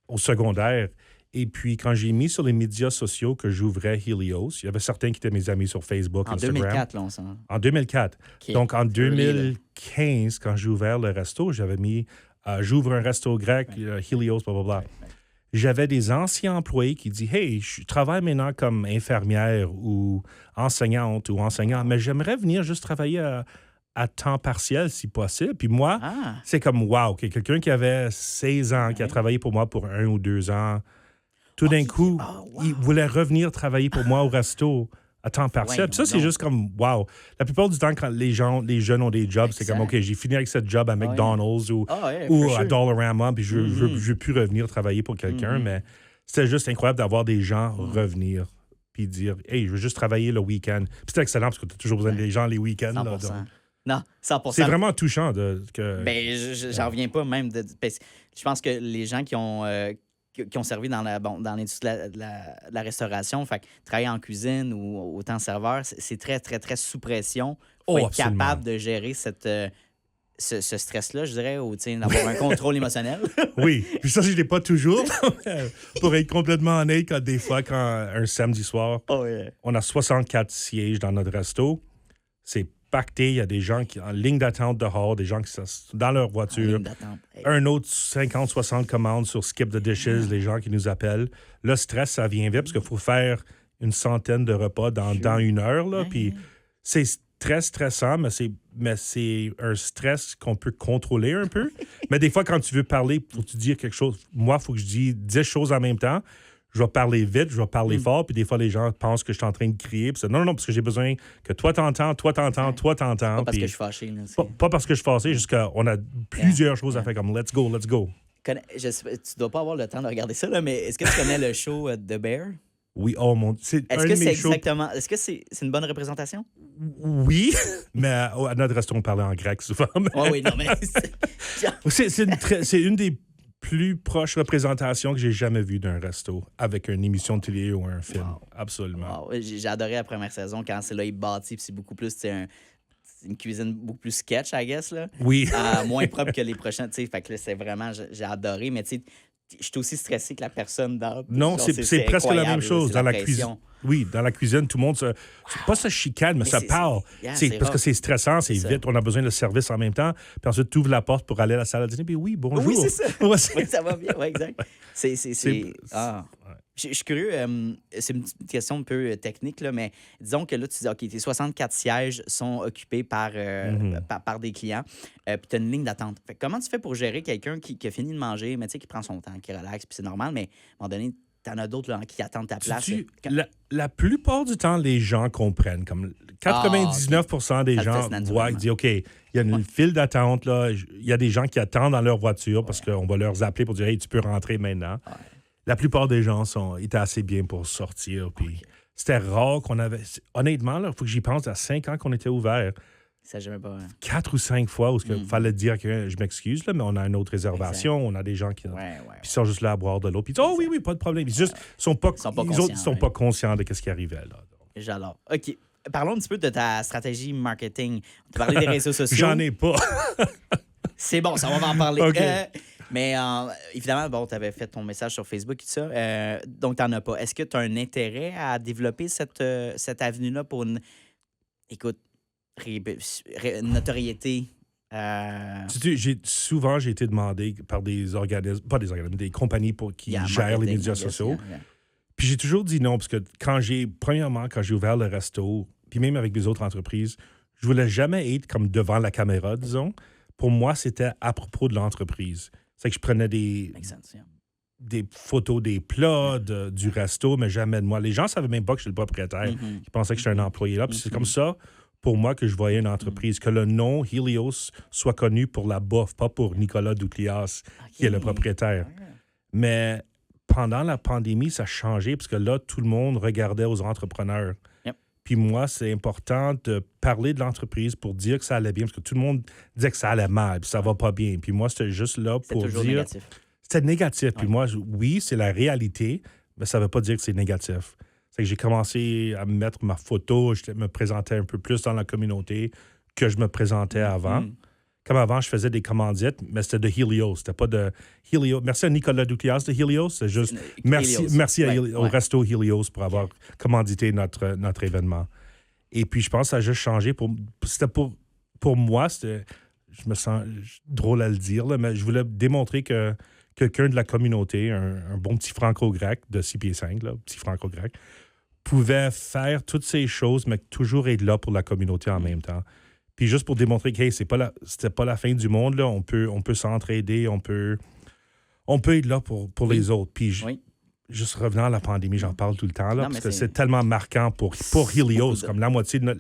au secondaire. Et puis, quand j'ai mis sur les médias sociaux que j'ouvrais Helios, il y avait certains qui étaient mes amis sur Facebook, En Instagram. 2004, là, on s'en... En 2004. OK. Donc, en C'est early, là. 2015, quand j'ai ouvert le resto, j'avais mis j'ouvre un resto grec, Helios, blablabla. Ouais. J'avais des anciens employés qui disent hey, je travaille maintenant comme infirmière ou enseignante ou enseignant, mais j'aimerais venir juste travailler à temps partiel si possible. Puis moi, Ah! c'est comme wow, quelqu'un qui avait 16 ans, qui a travaillé pour moi pour 1 ou 2 ans, tout d'un coup, wow. il voulait revenir travailler pour moi au resto à temps partiel. Puis ça, c'est donc. juste comme wow. La plupart du temps, quand les jeunes ont des jobs, c'est comme Exact. OK, j'ai fini avec cette job à McDonald's ou ouais, ou for à sure. Dollarama, puis je veux plus revenir travailler pour quelqu'un, mais c'était juste incroyable d'avoir des gens revenir puis dire hey, je veux juste travailler le week-end. Puis c'était excellent parce que tu as toujours besoin des gens les week-ends. 100%. Là, donc. Non, 100%. C'est vraiment touchant que. Ben, j'en reviens pas même. Je pense que les gens qui ont servi dans l'industrie de la restauration, fait que travailler en cuisine ou autant serveur, c'est très, très, très sous pression. Faut être absolument. capable de gérer ce stress-là, je dirais, ou d'avoir un contrôle émotionnel. Oui, puis ça, je ne l'ai pas toujours. Pour être complètement honnête, des fois, quand un samedi soir, Oh, yeah. on a 64 sièges dans notre resto, c'est pacté, il y a des gens qui en ligne d'attente dehors, des gens qui sont dans leur En voiture. ligne d'attente. Hey. Un autre 50-60 commandes sur Skip the Dishes, les gens qui nous appellent. Le stress, ça vient vite parce qu'il faut faire une centaine de repas dans 1 heure. Là, puis c'est très stressant, mais c'est un stress qu'on peut contrôler un peu. Mais des fois, quand tu veux parler, faut que tu dire quelque chose. Moi, il faut que je dise 10 choses en même temps. Je vais parler vite, je vais parler fort, puis des fois, les gens pensent que je suis en train de crier. Puis non, parce que j'ai besoin que toi t'entends, toi t'entends, toi t'entends. Pas parce puis- que je suis fâché. Là, pas parce que je suis fâché, juste qu'on a plusieurs choses à faire comme let's go, let's go. tu dois pas avoir le temps de regarder ça, là, mais est-ce que tu connais le show The Bear? Oui, oh mon Dieu. C'est Est-ce un que de c'est mes shows. exactement. Est-ce que c'est une bonne représentation? Oui, mais à notre restaurant, on parlait en grec souvent. mais- Oui, non, mais. C'est une des plus proches représentations que j'ai jamais vues d'un resto avec une émission de télé ou un film. Wow. Absolument. Wow. J'ai adoré la première saison quand c'est là, il bâtit, puis c'est beaucoup plus, c'est une cuisine beaucoup plus sketch, I guess, là. Oui. Moins propre que les prochains, tu sais. Fait que là, c'est vraiment, j'ai adoré, mais tu sais, je suis aussi stressé que la personne dans. Non, genre, c'est presque la même incroyable, chose. c'est Dans la pression. cuisine. Oui, dans la cuisine, tout le monde pas se chicane, mais ça c'est- parle. yeah, C'est c'est parce que rough. c'est stressant, c'est C'est ça. vite, on a besoin de service en même temps. Puis ensuite, tu ouvres la porte pour aller à la salle à dîner. Puis oui, bonjour. Oui, c'est ça. Ouais, c'est- Oui, ça va bien, oui, exact. C'est. Ah. ouais. Je suis curieux, c'est une petite question un peu technique, là, mais disons que là, tu dis, OK, tes 64 sièges sont occupés par par des clients, puis tu as une ligne d'attente. Fait que comment tu fais pour gérer quelqu'un qui a fini de manger, mais tu sais, qui prend son temps, qui relaxe, puis c'est normal, mais à un moment donné, t'en as d'autres là, qui attendent ta place. La plupart du temps, les gens comprennent. Comme 99% des Ça le gens fait voient, naturellement. ils disent OK, il y a une file d'attente, là. Il y a des gens qui attendent dans leur voiture parce qu'on va leur appeler pour dire hey, tu peux rentrer maintenant. Ouais. La plupart des gens étaient assez bien pour sortir. Puis c'était rare qu'on avait. Honnêtement, il faut que j'y pense à 5 ans qu'on était ouvert. Ça, j'aimais pas. 4 ou 5 fois où il fallait dire que je m'excuse, là, mais on a une autre réservation, on a des gens qui puis sont juste là à boire de l'eau. Puis ils disent oh oui, pas de problème. Ils sont pas conscients de ce qui arrivait. Là. J'adore. OK. Parlons un petit peu de ta stratégie marketing. Tu as parlé des réseaux sociaux. J'en ai pas. C'est bon, ça, on va en parler. OK. Mais évidemment, bon, tu avais fait ton message sur Facebook et tout ça. Donc, tu n'en as pas. Est-ce que tu as un intérêt à développer cette avenue-là pour une, écoute, notoriété? Souvent, j'ai été demandé par des organismes, pas des organismes, des compagnies qui gèrent les médias sociaux. Puis j'ai toujours dit non, parce que premièrement, quand j'ai ouvert le resto, puis même avec mes autres entreprises, je voulais jamais être comme devant la caméra, disons. Pour moi, c'était à propos de l'entreprise. C'est que je prenais des photos des plats du resto, mais jamais de moi. Les gens ne savaient même pas que je suis le propriétaire. Ils pensaient que j'étais un employé là. Puis c'est comme ça, pour moi, que je voyais une entreprise. Que le nom Helios soit connu pour la bouffe, pas pour Nicolas Douklias, qui est le propriétaire. Mais pendant la pandémie, ça a changé parce que là, tout le monde regardait aux entrepreneurs. Puis moi, c'est important de parler de l'entreprise pour dire que ça allait bien, parce que tout le monde disait que ça allait mal, puis ça va pas bien. Puis moi, c'était juste là pour dire... Négatif. C'était négatif. Puis moi, oui, c'est la réalité, mais ça veut pas dire que c'est négatif. C'est que j'ai commencé à mettre ma photo, je me présentais un peu plus dans la communauté que je me présentais avant. Comme avant, je faisais des commandites, mais c'était de Helios. C'était pas de Helios. Merci à Nicolas Douklias de Helios. C'est juste merci au resto Helios pour avoir commandité notre événement. Et puis, je pense que ça a juste changé. Pour moi, je me sens drôle à le dire, là, mais je voulais démontrer que quelqu'un de la communauté, un bon petit franco-grec de 6 pieds 5, là, petit franco-grec, pouvait faire toutes ces choses, mais toujours être là pour la communauté en même temps. Puis juste pour démontrer que hey, c'était pas la fin du monde, là, on peut s'entraider, on peut être là pour les autres. Puis juste revenant à la pandémie, j'en parle tout le temps, là, parce que c'est tellement marquant pour Helios, comme la moitié de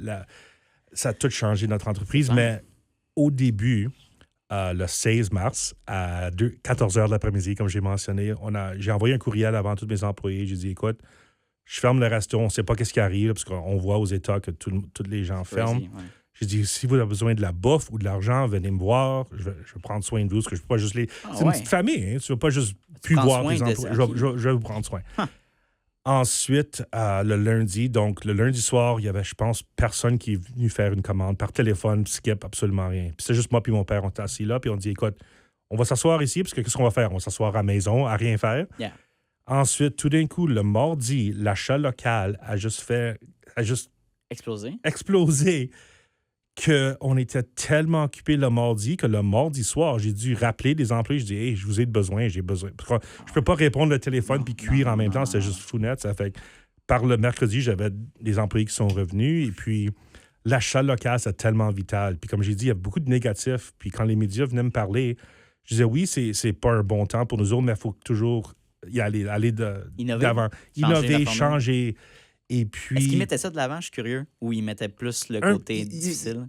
ça a tout changé notre entreprise. Mais au début, le 16 mars, à 14 h de l'après-midi, comme j'ai mentionné, j'ai envoyé un courriel avant tous mes employés. J'ai dit, écoute, je ferme le resto, on ne sait pas qu'est-ce qui arrive, là, parce qu'on voit aux États que tous les gens ferment. J'ai dit, si vous avez besoin de la bouffe ou de l'argent, venez me voir. Je vais prendre soin de vous. Parce que je peux pas juste c'est une petite famille. Hein? Tu ne vas pas juste plus voir tes emplois. Je vais vous prendre soin. Ensuite, le lundi soir, il y avait, je pense, personne qui est venu faire une commande par téléphone, skip, absolument rien. Puis c'est juste moi et mon père, on était assis là, puis on dit, écoute, on va s'asseoir ici, parce que qu'est-ce qu'on va faire? On va s'asseoir à la maison, à rien faire. Ensuite, tout d'un coup, le mardi, l'achat local a juste explosé. Qu'on était tellement occupés le mardi que le mardi soir, j'ai dû rappeler des employés. Je dis, hey, je vous ai besoin, j'ai besoin. Je peux pas répondre le téléphone puis cuire en même temps, c'était juste fou net. Ça fait que par le mercredi, j'avais des employés qui sont revenus et puis l'achat local, c'est tellement vital. Puis comme j'ai dit, il y a beaucoup de négatifs. Puis quand les médias venaient me parler, je disais, oui, c'est pas un bon temps pour nous autres, mais il faut toujours y aller d'avant. Innover, changer. Et puis, est-ce qu'ils mettaient ça de l'avant? Je suis curieux. Ou ils mettaient plus le côté difficile?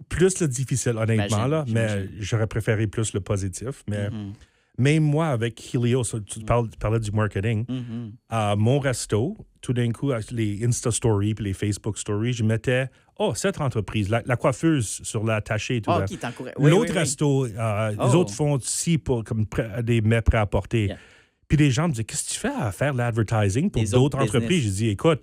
Plus le difficile, honnêtement, là, mais j'aurais préféré plus le positif. Mais même moi, avec Helios, tu parlais du marketing, mon resto, tout d'un coup, les Insta Stories et les Facebook Stories, je mettais cette entreprise, la coiffeuse sur l'attaché et tout. L'autre resto, les autres font aussi comme des mets prêts à porter. Puis les gens me disaient, qu'est-ce que tu fais à faire l'advertising pour d'autres entreprises? J'ai dit, écoute,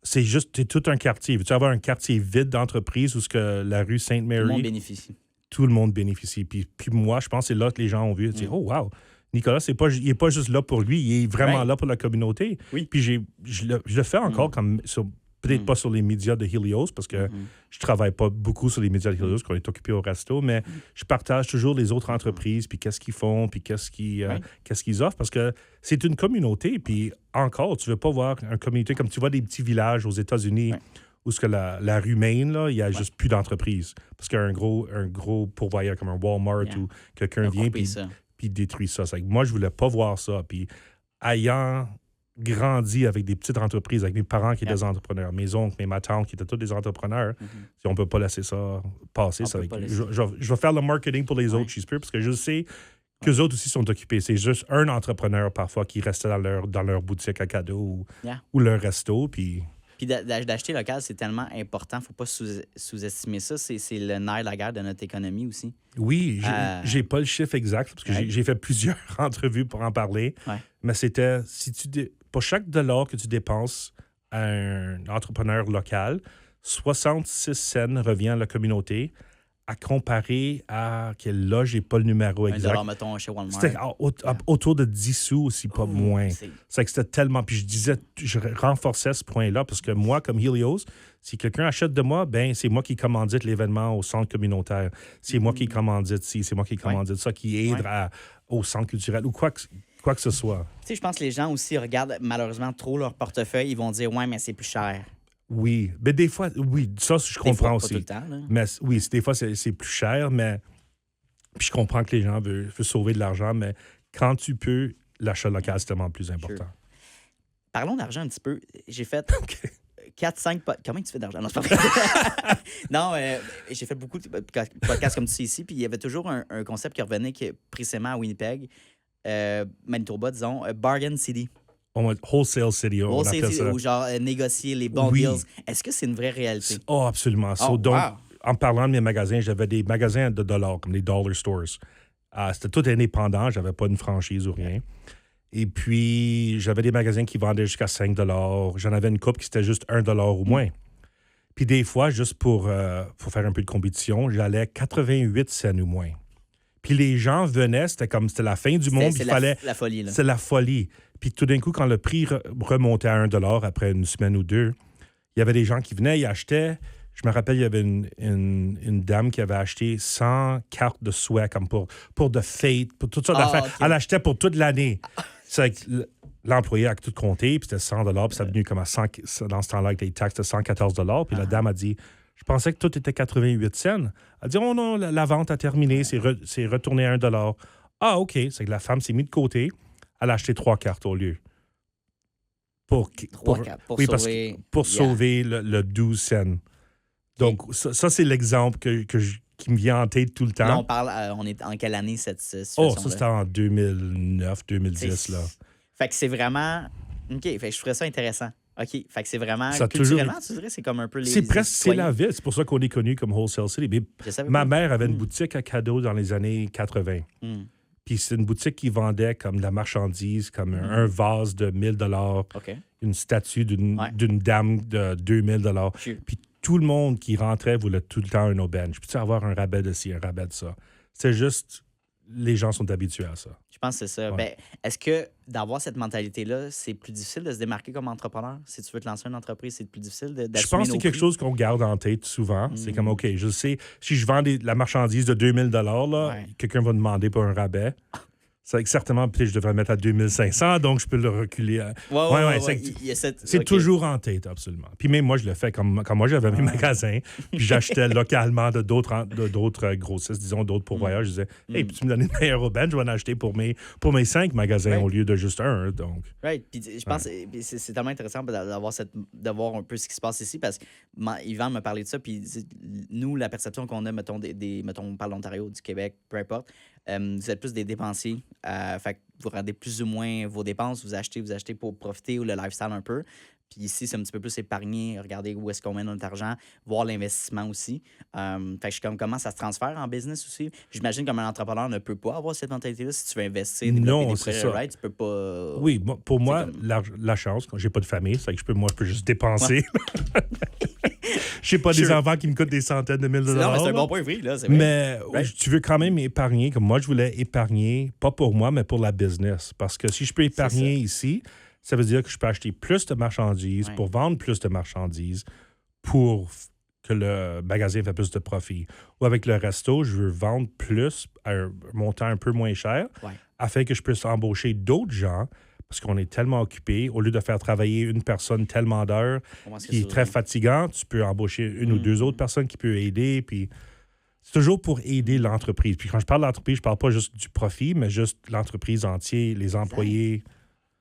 c'est tout un quartier. Veux-tu avoir un quartier vide d'entreprises où la rue Sainte-Mary? Tout le monde bénéficie. Tout le monde bénéficie. Puis moi, je pense que c'est là que les gens ont vu. Ils disent, oh, wow, Nicolas, il n'est pas juste là pour lui, il est vraiment là pour la communauté. Puis je le fais encore comme peut-être pas sur les médias de Helios, parce que je travaille pas beaucoup sur les médias de Helios, qu'on est occupé au resto, mais je partage toujours les autres entreprises, puis qu'est-ce qu'ils font, puis qu'est-ce qu'ils offrent, parce que c'est une communauté, puis encore, tu veux pas voir une communauté comme tu vois des petits villages aux États-Unis où ce que la rue Main, là, il y a juste plus d'entreprises, parce qu'il y a un gros pourvoyeur comme un Walmart où quelqu'un vient puis détruit ça. Moi, je voulais pas voir ça, puis ayant grandi avec des petites entreprises, avec mes parents qui étaient Yeah. des entrepreneurs, mes oncles, ma tante qui étaient tous des entrepreneurs. Si on ne peut pas laisser ça passer, On ça peut va pas être- laisser. je vais faire le marketing pour les Ouais. autres, j'espère, parce que je sais qu'eux autres aussi sont occupés. C'est juste un entrepreneur parfois qui restait dans leur boutique à cadeaux Yeah. ou leur resto. Puis Puis d'acheter local, c'est tellement important. Faut pas sous-estimer ça. C'est le nerf de la guerre de notre économie aussi. oui, j'ai Euh, pas le chiffre exact parce que Ouais. j'ai fait plusieurs entrevues pour en parler. Ouais. Mais c'était pour chaque dollar que tu dépenses à un entrepreneur local, 66 cents revient à la communauté. À comparer à quel là, j'ai pas le numéro $1, exact. mettons, chez Walmart. C'était autour de 10 sous aussi, pas moins. C'est que c'était tellement. Puis je renforçais ce point-là parce que moi, comme Helios, si quelqu'un achète de moi, ben c'est moi qui commandite l'événement au centre communautaire. C'est moi qui commandite ci, c'est moi qui commandite ça, qui aide Ouais. au centre culturel ou quoi que ce soit. Tu sais, je pense que les gens aussi regardent malheureusement trop leur portefeuille. Ils vont dire, ouais, mais c'est plus cher. Oui. Mais des fois, oui, ça, je Des comprends fois, pas aussi. tout le temps, là. Mais oui, des fois, c'est plus cher, mais. Puis je comprends que les gens veulent sauver de l'argent, mais quand tu peux, l'achat local, c'est tellement plus important. Parlons d'argent un petit peu. J'ai fait OK. 4-5 podcasts. Comment tu fais d'argent? Non, c'est pas vrai. Non, j'ai fait beaucoup de podcasts comme tu sais ici, puis il y avait toujours un concept qui revenait précisément à Winnipeg, Manitoba, disons, Bargain City. Wholesale City, on Wholesale appelle City, ça. ou genre négocier les bons Oui. deals. Est-ce que c'est une vraie réalité? Oh, absolument. So, Oh, donc, wow. en parlant de mes magasins, j'avais des magasins de dollars, comme les dollar stores. C'était tout indépendant, j'avais pas une franchise ou rien. Et puis, j'avais des magasins qui vendaient jusqu'à 5 J'en avais une coupe qui c'était juste 1 ou moins. Puis des fois, juste pour faire un peu de compétition, j'allais 88 cents ou moins. Puis les gens venaient, c'était la fin du monde, puis C'est il fallait... la folie, là. C'est la folie. Puis tout d'un coup, quand le prix remontait à 1 après une semaine ou deux, il y avait des gens qui venaient, ils achetaient. Je me rappelle, il y avait une dame qui avait acheté 100 cartes de souhait comme pour de fête, pour toutes sortes d'affaires. OK. Elle achetait pour toute l'année. C'est que l'employé a tout compté, puis c'était 100 puis ça venu comme à 100, dans ce temps-là, avec les taxes, c'était 114 Puis la dame a dit, je pensais que tout était 88 cents. Elle a dit, oh non, la vente a terminé, c'est retourné à 1 Ah, OK. C'est que la femme s'est mise de côté. Elle a acheté 3 cartes au lieu. Pour Pour oui, parce sauver... que pour Yeah. sauver le 12 cents. Donc, ça c'est l'exemple qui me vient en tête tout le temps. Là, on parle, on est en quelle année, cette situation-là? ça, c'était en 2009, 2010, là. Fait que c'est vraiment... OK, fait que je trouverais ça intéressant. OK, fait que c'est vraiment... Ça a culturellement, toujours- tu dirais, c'est comme un peu les... C'est presque, c'est citoyens. la ville. C'est pour ça qu'on est connu comme Wholesale City. Mais Je savais ma pas. mère avait une Mm. boutique à cadeaux dans les années 80. Mm. Puis c'est une boutique qui vendait comme de la marchandise, comme un vase de 1000 OK. une statue Ouais. d'une dame de 2000 Sure. Puis tout le monde qui rentrait voulait tout le temps un auberge. Puis tu sais, avoir un rabais de ci, un rabais de ça. C'est juste, les gens sont habitués à ça. Je pense que c'est ça. Ouais. Ben, est-ce que d'avoir cette mentalité-là, c'est plus difficile de se démarquer comme entrepreneur? Si tu veux te lancer une entreprise, c'est plus difficile d'assumer Je pense que c'est nos quelque prix? chose qu'on garde en tête souvent. C'est Mm. comme, OK, je sais, si je vends la marchandise de 2000 là, Ouais. quelqu'un va demander pour un rabais. C'est que certainement, peut-être je devrais le mettre à 2500, donc je peux le reculer. Ouais, c'est- il y a cette... C'est OK. toujours en tête, absolument. Puis même moi, je le fais comme quand moi, j'avais mes magasins, puis j'achetais localement de d'autres grossistes, disons, d'autres pourvoyeurs. Je disais, hey, puis tu me donnes une meilleure aubaine, je vais en acheter pour mes 5 magasins Ouais. au lieu de juste un. Donc, Right. Puis je pense que c'est tellement intéressant de voir un peu ce qui se passe ici parce que Yvan m'a parlé de ça. Puis il dit, nous, la perception qu'on a, mettons, mettons, on parle d'Ontario, du Québec, peu importe, vous êtes plus des dépensiers. Fait que vous rendez plus ou moins vos dépenses, vous achetez pour profiter ou le lifestyle un peu. Puis ici, c'est un petit peu plus épargné, regarder où est-ce qu'on met notre argent, voir l'investissement aussi. Fait que je suis comme, comment ça se transfère en business aussi. J'imagine comme un entrepreneur ne peut pas avoir cette mentalité-là. Si tu veux investir, développer Non, des c'est projets, ça. right, tu peux pas... oui, pour moi, comme- la chance, quand j'ai pas de famille, c'est que je peux juste dépenser. Je n'ai pas des Sure. enfants qui me coûtent des centaines de mille de Non, dollars. mais c'est un là. bon point free, là, c'est vrai. Mais Right. tu veux quand même épargner, comme moi, je voulais épargner, pas pour moi, mais pour la business. Parce que si je peux épargner ici, ça veut dire que je peux acheter plus de marchandises, Ouais. pour vendre plus de marchandises, pour que le magasin fait plus de profit. Ou avec le resto, je veux vendre plus à un montant un peu moins cher, Ouais. afin que je puisse embaucher d'autres gens, parce qu'on est tellement occupé, au lieu de faire travailler une personne tellement d'heures, Comment est-ce que qui est ça très va? fatigant, tu peux embaucher une ou deux autres personnes qui peuvent aider. Puis c'est toujours pour aider l'entreprise. Puis quand je parle d'entreprise, je parle pas juste du profit, mais juste l'entreprise entière, les employés.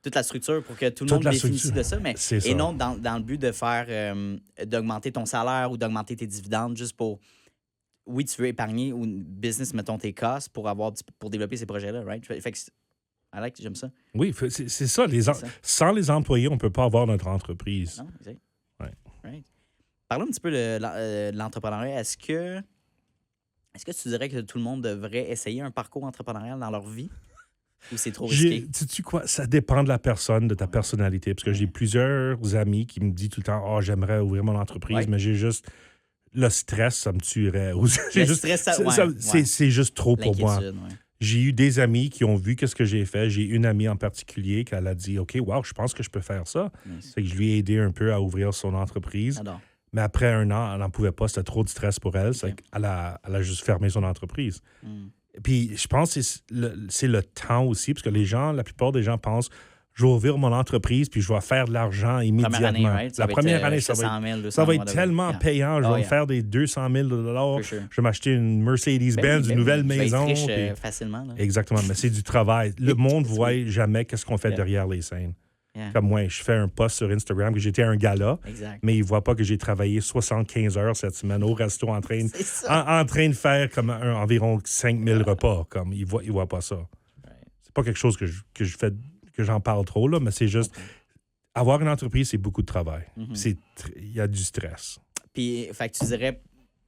toute la structure pour que tout le Toute monde la bénéficie structure. de ça, mais C'est ça. et non dans le but de faire d'augmenter ton salaire ou d'augmenter tes dividendes juste pour oui, tu veux épargner ou une business, mettons tes costs pour développer ces projets-là, right? Fait que j'aime ça. Oui, c'est ça. Ça. Sans les employés, on ne peut pas avoir notre entreprise. Non, exact. Ouais. Right. Parlons un petit peu de l'entrepreneuriat. Est-ce que tu dirais que tout le monde devrait essayer un parcours entrepreneurial dans leur vie? Ou c'est trop risqué? Sais-tu quoi? Ça dépend de la personne, de ta personnalité. Parce que j'ai plusieurs amis qui me disent tout le temps « Oh, j'aimerais ouvrir mon entreprise, mais j'ai juste... Le stress, ça me tuerait. » C'est juste trop pour moi. L'inquiétude, ouais. J'ai eu des amis qui ont vu ce que j'ai fait. J'ai une amie en particulier qui a dit « OK, wow, je pense que je peux faire ça. Nice. » C'est que je lui ai aidé un peu à ouvrir son entreprise. J'adore. Mais après 1 an, elle n'en pouvait pas. C'était trop de stress pour elle. C'est qu'elle a juste fermé son entreprise. Puis je pense que c'est le temps aussi, parce que la plupart des gens pensent je vais ouvrir mon entreprise puis je vais faire de l'argent immédiatement. Première année, right? La première année, ça va être tellement payant. Je vais me faire des 200 000 $. Sure. Je vais m'acheter une Mercedes-Benz, une nouvelle maison. Tu vas être riche puis- facilement. Là. Exactement, mais c'est du travail. Le monde ne voit jamais qu'est-ce qu'on fait derrière les scènes. Yeah. Comme moi, je fais un post sur Instagram que j'étais à un gala, Exact. mais ils ne voient pas que j'ai travaillé 75 heures cette semaine au resto en train C'est ça. en train de faire comme environ 5 000 repas. Comme, ils ne voient pas ça. Right. C'est pas quelque chose que je fais, que j'en parle trop, là, mais c'est juste... Avoir une entreprise, c'est beaucoup de travail. Il y a du stress. Puis, fait que tu dirais,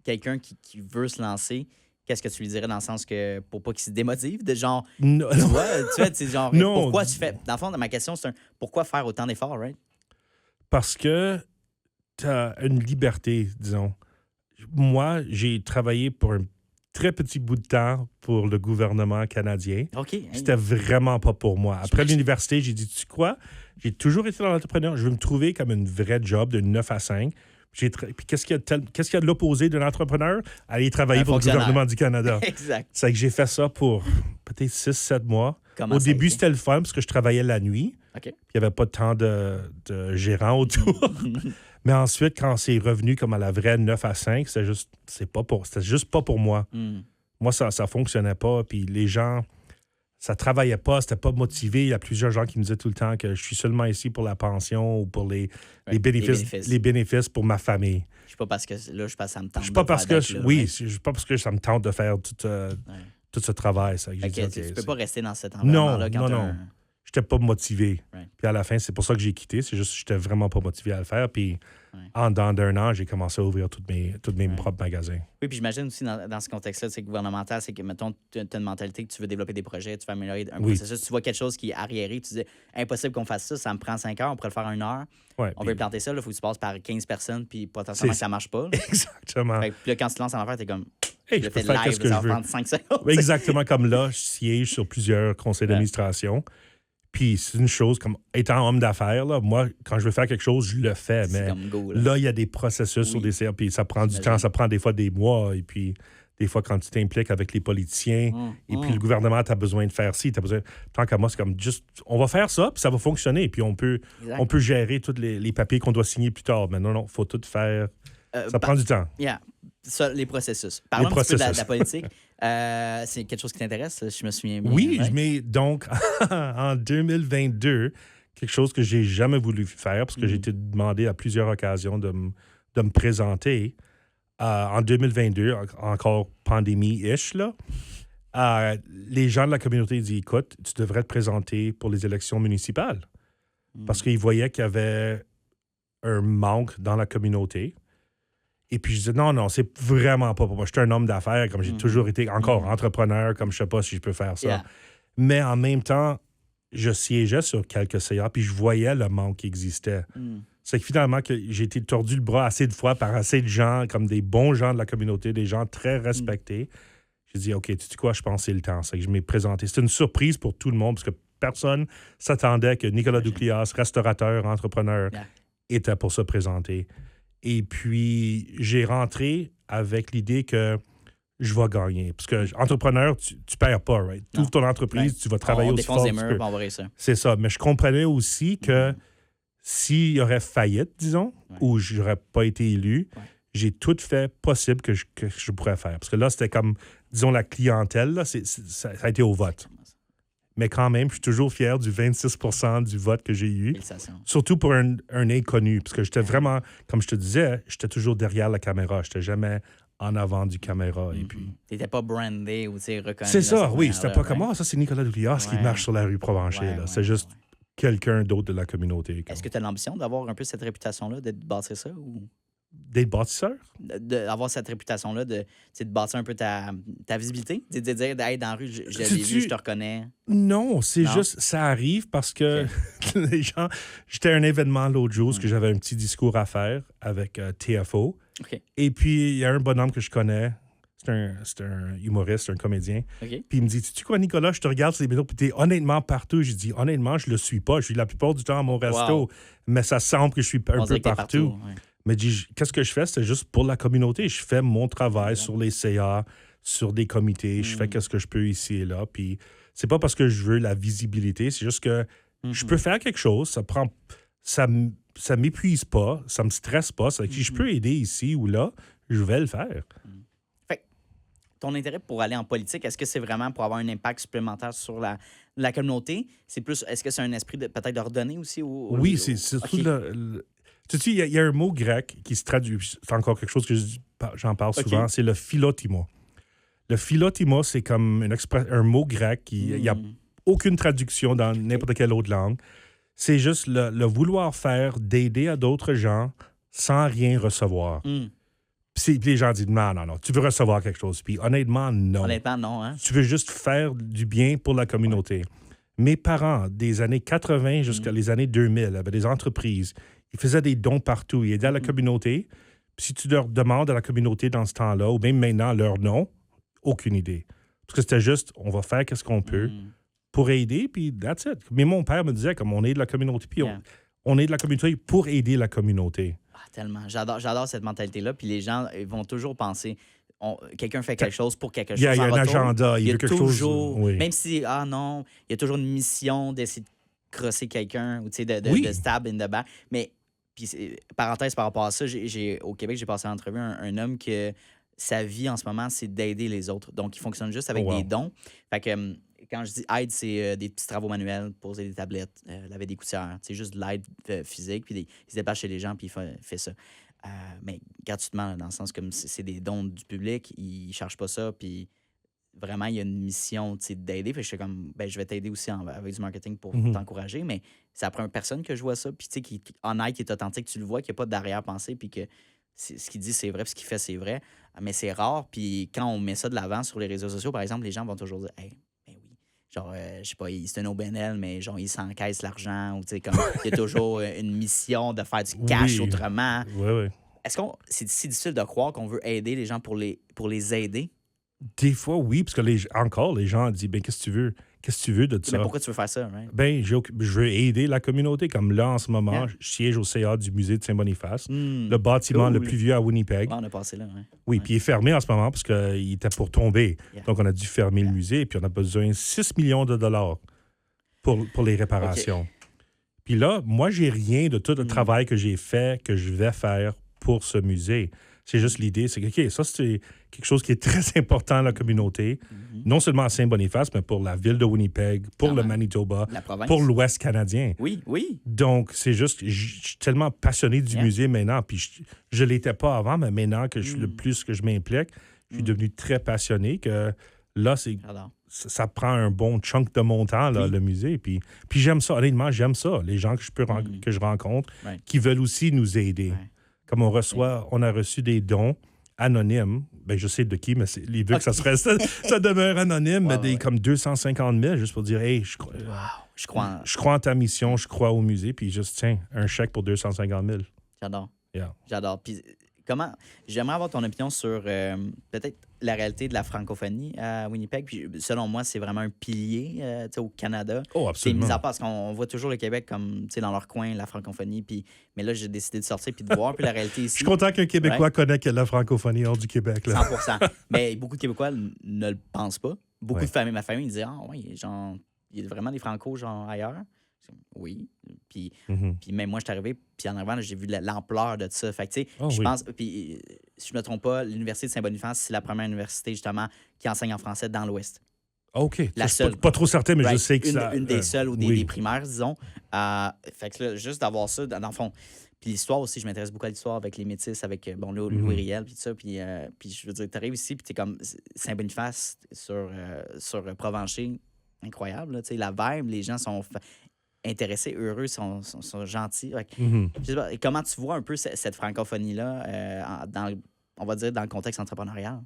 quelqu'un qui veut se lancer, qu'est-ce que tu lui dirais dans le sens que pour pas qu'il se démotive? De genre, Non, tu vois, c'est genre, Non. pourquoi tu fais. Dans le fond, ma question, c'est pourquoi faire autant d'efforts, right? parce que tu as une liberté, disons. Moi, j'ai travaillé pour un très petit bout de temps pour le gouvernement canadien. OK. Hey. C'était vraiment pas pour moi. Après l'université, j'ai dit, tu sais quoi? J'ai toujours été dans l'entrepreneur. Je veux me trouver comme une vraie job de 9 à 5. Puis qu'est-ce qu'il y a de l'opposé d'un entrepreneur? Aller travailler Un pour le fonctionnaire. gouvernement du Canada. Exact. C'est que j'ai fait ça pour peut-être 6-7 mois. Comment Au ça a début, été? c'était le fun parce que je travaillais la nuit. OK. Puis il n'y avait pas tant de gérants autour. Mais ensuite, quand c'est revenu comme à la vraie 9 à 5, c'était juste pas pour moi. Moi, ça fonctionnait pas. Puis les gens, ça travaillait pas, c'était pas motivé. Il y a plusieurs gens qui me disaient tout le temps que je suis seulement ici pour la pension ou pour les bénéfices pour ma famille. Je sais pas parce que là, je pense que ça me tente. Je suis pas parce que right? parce que ça me tente de faire tout ce travail. Ça, que j'ai Fait que dit, OK, tu peux pas rester dans cet Non, environnement-là quand non. J'étais pas motivé. Right. Puis à la fin, c'est pour ça que j'ai quitté. C'est juste que j'étais vraiment pas motivé à le faire. Puis Ouais. en dedans d'un an, j'ai commencé à ouvrir tous mes Ouais. propres magasins. Oui, puis j'imagine aussi dans ce contexte-là, c'est gouvernemental, c'est que, mettons, tu as une mentalité que tu veux développer des projets, tu veux améliorer un Oui. processus, tu vois quelque chose qui est arriéré, tu dis impossible qu'on fasse ça, ça me prend 5 heures, on pourrait le faire en 1 heure. Ouais, On puis- veut planter ça, il faut que tu passes par 15 personnes, puis potentiellement que ça marche pas. Là. Exactement. Fait que, puis là, quand tu te lances en affaire, t'es comme. Hey, le je peux fait faire live, ce que ça je va veux. prendre 5 secondes. Exactement comme là, je siège sur plusieurs conseils d'administration. Puis c'est une chose, comme étant homme d'affaires, là, moi, quand je veux faire quelque chose, je le fais. C'est Mais comme go, là. là, il y a des processus sur Oui. des CR, puis ça prend du J'imagine. temps, ça prend des fois des mois. Et puis, des fois, quand tu t'impliques avec les politiciens, et puis le gouvernement, tu as besoin de faire ci, t'as besoin. Tant qu'à moi, c'est comme juste, on va faire ça, puis ça va fonctionner. Puis on peut gérer tous les papiers qu'on doit signer plus tard. Mais non, il faut tout faire. Ça prend du temps. Yeah. Ça, les processus. Parlons un petit peu de la politique. C'est quelque chose qui t'intéresse, je me souviens bien. Oui, right? mais donc, en 2022, quelque chose que j'ai jamais voulu faire, parce que j'ai été demandé à plusieurs occasions de me présenter. En 2022, encore pandémie-ish, là, les gens de la communauté disent, écoute, tu devrais te présenter pour les élections municipales. Parce qu'ils voyaient qu'il y avait un manque dans la communauté. Et puis, je disais, non, c'est vraiment pas pour moi. Je suis un homme d'affaires, comme j'ai toujours été encore entrepreneur, comme je sais pas si je peux faire ça. Yeah. Mais en même temps, je siégeais sur quelques CA, puis je voyais le manque qui existait. C'est que finalement, que j'ai été tordu le bras assez de fois par assez de gens, comme des bons gens de la communauté, des gens très respectés. J'ai dit, OK, tu sais quoi, je pense que c'est le temps. C'est que je m'ai présenté. C'était une surprise pour tout le monde, parce que personne s'attendait que Nicolas Douclias, restaurateur, entrepreneur, était pour se présenter. Et puis, j'ai rentré avec l'idée que je vais gagner. Parce que entrepreneur, tu perds pas, right? Tu ouvres ton entreprise, tu vas travailler on aussi défonce fort des que tu murs, peux. puis on va réussir. C'est ça. Mais je comprenais aussi que s'il y aurait faillite, disons, ou j'aurais pas été élu, j'ai tout fait possible que je pourrais faire. Parce que là, c'était comme, disons, la clientèle, là, ça a été au vote. Mais quand même, je suis toujours fier du 26% du vote que j'ai eu. Félicitations. Surtout pour un inconnu, parce que j'étais vraiment, comme je te disais, j'étais toujours derrière la caméra. Je n'étais jamais en avant du caméra. Et puis... T'étais pas brandé ou reconnu. C'est de ça, cette oui. C'était pas manière-là, comme, ouais. ça, c'est Nicolas Douglias qui Ouais. marche sur la rue Provencher. Ouais, là. ouais, C'est juste ouais. quelqu'un d'autre de la communauté. Est-ce que tu as l'ambition d'avoir un peu cette réputation-là, de bâtir ça ou Des bâtisseurs? d'avoir cette réputation-là, de bâtir un peu ta visibilité? De dire, hey, dans la rue, je l'ai Tu- vu, je te reconnais. Non, c'est Non? juste, ça arrive parce que les gens. J'étais à un événement l'autre jour, parce que j'avais un petit discours à faire avec TFO. OK. Et puis, il y a un bonhomme que je connais. C'est un humoriste, un comédien. OK. Puis il me dit, tu quoi, Nicolas, je te regarde sur les vidéos, puis t'es honnêtement partout. J'ai dit, honnêtement, je le suis pas. Je suis la plupart du temps à mon resto. Wow. Mais ça semble que je suis un On peu dirait que t'es partout. ouais. Mais qu'est-ce que je fais? C'est juste pour la communauté. Je fais mon travail Exact. sur les CA, sur des comités. Je fais qu'est-ce que je peux ici et là. Puis c'est pas parce que je veux la visibilité, c'est juste que je peux faire quelque chose. Ça m'épuise pas, ça me stresse pas. Si je peux aider ici ou là, je vais le faire. Ton intérêt pour aller en politique, est-ce que c'est vraiment pour avoir un impact supplémentaire sur la communauté? C'est plus, est-ce que c'est un esprit peut-être de redonner aussi? Oui, c'est surtout OK. Tu sais, il y a un mot grec qui se traduit, c'est encore quelque chose que j'en parle souvent, c'est le philotimo. Le philotimo, c'est comme un mot grec il n'y a aucune traduction dans n'importe quelle autre langue. C'est juste le vouloir faire d'aider à d'autres gens sans rien recevoir. Puis les gens disent non, tu veux recevoir quelque chose. Puis honnêtement, non. Honnêtement, non. Hein? Tu veux juste faire du bien pour la communauté. Mes parents, des années 80 jusqu'à les années 2000, avaient des entreprises. Ils faisaient des dons partout. Ils aidaient à la communauté. Puis si tu leur demandes à la communauté dans ce temps-là, ou même maintenant leur nom, aucune idée. Parce que c'était juste, on va faire ce qu'on peut pour aider, puis that's it. Mais mon père me disait, comme on aide la communauté, puis on aide la communauté pour aider la communauté. Ah, tellement. J'adore cette mentalité-là. Puis les gens ils vont toujours penser, quelqu'un fait quelque chose pour quelque chose. Il y a en un retour. agenda, il y a quelque toujours, chose. Oui. même si, non, il y a toujours une mission d'essayer de crosser quelqu'un ou de stab in the back. Mais, puis, parenthèse par rapport à ça, au Québec, j'ai passé en entrevue un homme que sa vie en ce moment, c'est d'aider les autres. Donc, il fonctionne juste avec des dons. Fait que quand je dis aide, c'est des petits travaux manuels, poser des tablettes, laver des gouttières. C'est juste de l'aide physique. Puis il se déplace chez les gens, puis il fait ça. Mais gratuitement, dans le sens comme c'est des dons du public, ils ne chargent pas ça. Puis vraiment, il y a une mission d'aider. Puis je suis comme, je vais t'aider aussi avec du marketing pour t'encourager. Mais c'est la première personne que je vois ça. Puis tu sais, qui est honnête, qui est authentique, tu le vois, qu'il n'y a pas d'arrière-pensée. Puis que ce qu'il dit, c'est vrai, puis ce qu'il fait, c'est vrai. Mais c'est rare. Puis quand on met ça de l'avant sur les réseaux sociaux, par exemple, les gens vont toujours dire, hey, ben oui. Genre, je sais pas, c'est un OBNL, mais genre, il s'encaisse l'argent. Ou tu sais, comme, il y a toujours une mission de faire du cash autrement. Oui. Est-ce que c'est si difficile de croire qu'on veut aider les gens pour les aider? Des fois, oui, parce que les gens disent, qu'est-ce que tu veux? Qu'est-ce que tu veux de ça? Mais pourquoi tu veux faire ça? Right? Je veux aider la communauté. Comme là, en ce moment, je siège au CA du musée de Saint-Boniface, le bâtiment le plus vieux à Winnipeg. On a passé là, ouais. Oui, puis il est fermé en ce moment parce qu'il était pour tomber. Donc, on a dû fermer le musée, puis on a besoin de 6 millions de dollars pour les réparations. Puis là, moi, j'ai rien de tout le travail que j'ai fait, que je vais faire pour ce musée. C'est juste l'idée, c'est que, OK, ça, c'est quelque chose qui est très important à la communauté, non seulement à Saint-Boniface, mais pour la ville de Winnipeg, pour le Manitoba, pour l'Ouest canadien. Oui. Donc, c'est juste, je suis tellement passionné du musée maintenant, puis je ne l'étais pas avant, mais maintenant que je suis le plus que je m'implique, je suis devenu très passionné que là, ça prend un bon chunk de mon temps, là, le musée. Puis j'aime ça, honnêtement, j'aime ça. Les gens que je rencontre qui veulent aussi nous aider. Ouais. Comme on a reçu des dons anonymes, je sais de qui, mais il veut que ça demeure anonyme, mais comme 250 000, juste pour dire, hey, je crois en ta mission, je crois au musée, puis juste, tiens, un chèque pour 250 000. J'adore. Yeah. J'adore. Puis j'aimerais avoir ton opinion sur peut-être la réalité de la francophonie à Winnipeg. Puis selon moi, c'est vraiment un pilier au Canada. Oh, absolument. C'est mis à part parce qu'on voit toujours le Québec comme dans leur coin, la francophonie. Mais là, j'ai décidé de sortir puis de voir. Puis la réalité ici. Je suis content qu'un Québécois connaisse la francophonie hors du Québec. Là. 100%. Mais beaucoup de Québécois ne le pensent pas. Beaucoup de familles, ma famille, disait genre, il y a vraiment des Francos genre ailleurs. Oui. Puis même moi, je suis arrivé, puis en arrivant, là, j'ai vu l'ampleur de ça. Fait que, tu sais, je pense, puis si je ne me trompe pas, l'Université de Saint-Boniface, c'est la première université, justement, qui enseigne en français dans l'Ouest. OK. La Je suis seule. pas trop certain, mais je Right. sais que une, ça... une des seules ou des, oui. des primaires, disons. Fait que là, juste d'avoir ça, dans le fond. Puis l'histoire aussi, je m'intéresse beaucoup à l'histoire avec les Métis, avec Louis Riel, puis tout ça. Puis je veux dire, t'arrives ici, puis t'es comme Saint-Boniface sur Provencher, incroyable. Là, tu sais, la vibe, les gens sont intéressés, heureux, sont gentils. Fait que, je sais pas, comment tu vois un peu cette francophonie-là, on va dire, dans le contexte entrepreneurial?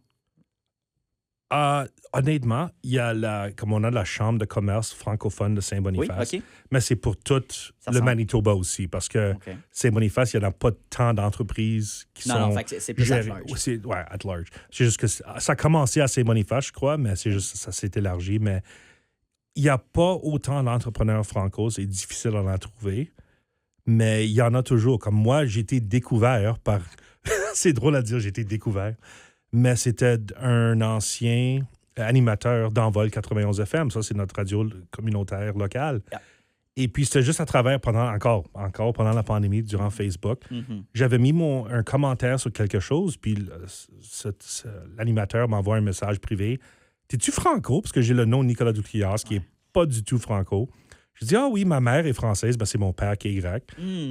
Honnêtement, il y a comme on a la Chambre de commerce francophone de Oui, Saint-Boniface, OK. mais c'est pour tout Ça le ressemble. Manitoba aussi, parce que OK. Saint-Boniface, il n'y en a pas tant d'entreprises qui Non, sont... non, fait que c'est plus à gérées- large. Ouais, at large. C'est juste que ça a commencé à Saint-Boniface, je crois, mais c'est juste ça s'est élargi. Mais il n'y a pas autant d'entrepreneurs franco, c'est difficile d'en en trouver, mais il y en a toujours. Comme moi, j'ai été découvert par... c'est drôle à dire, j'ai été découvert, mais c'était un ancien animateur d'Envol 91 FM. Ça, c'est notre radio communautaire locale. Yeah. Et puis, c'était juste à travers, encore pendant la pandémie, durant Facebook, j'avais mis un commentaire sur quelque chose, puis l'animateur m'envoie un message privé. T'es-tu franco? Parce que j'ai le nom de Nicolas Doutrias, qui est pas du tout franco. Je dis, ah oui, ma mère est française, ben c'est mon père qui est grec.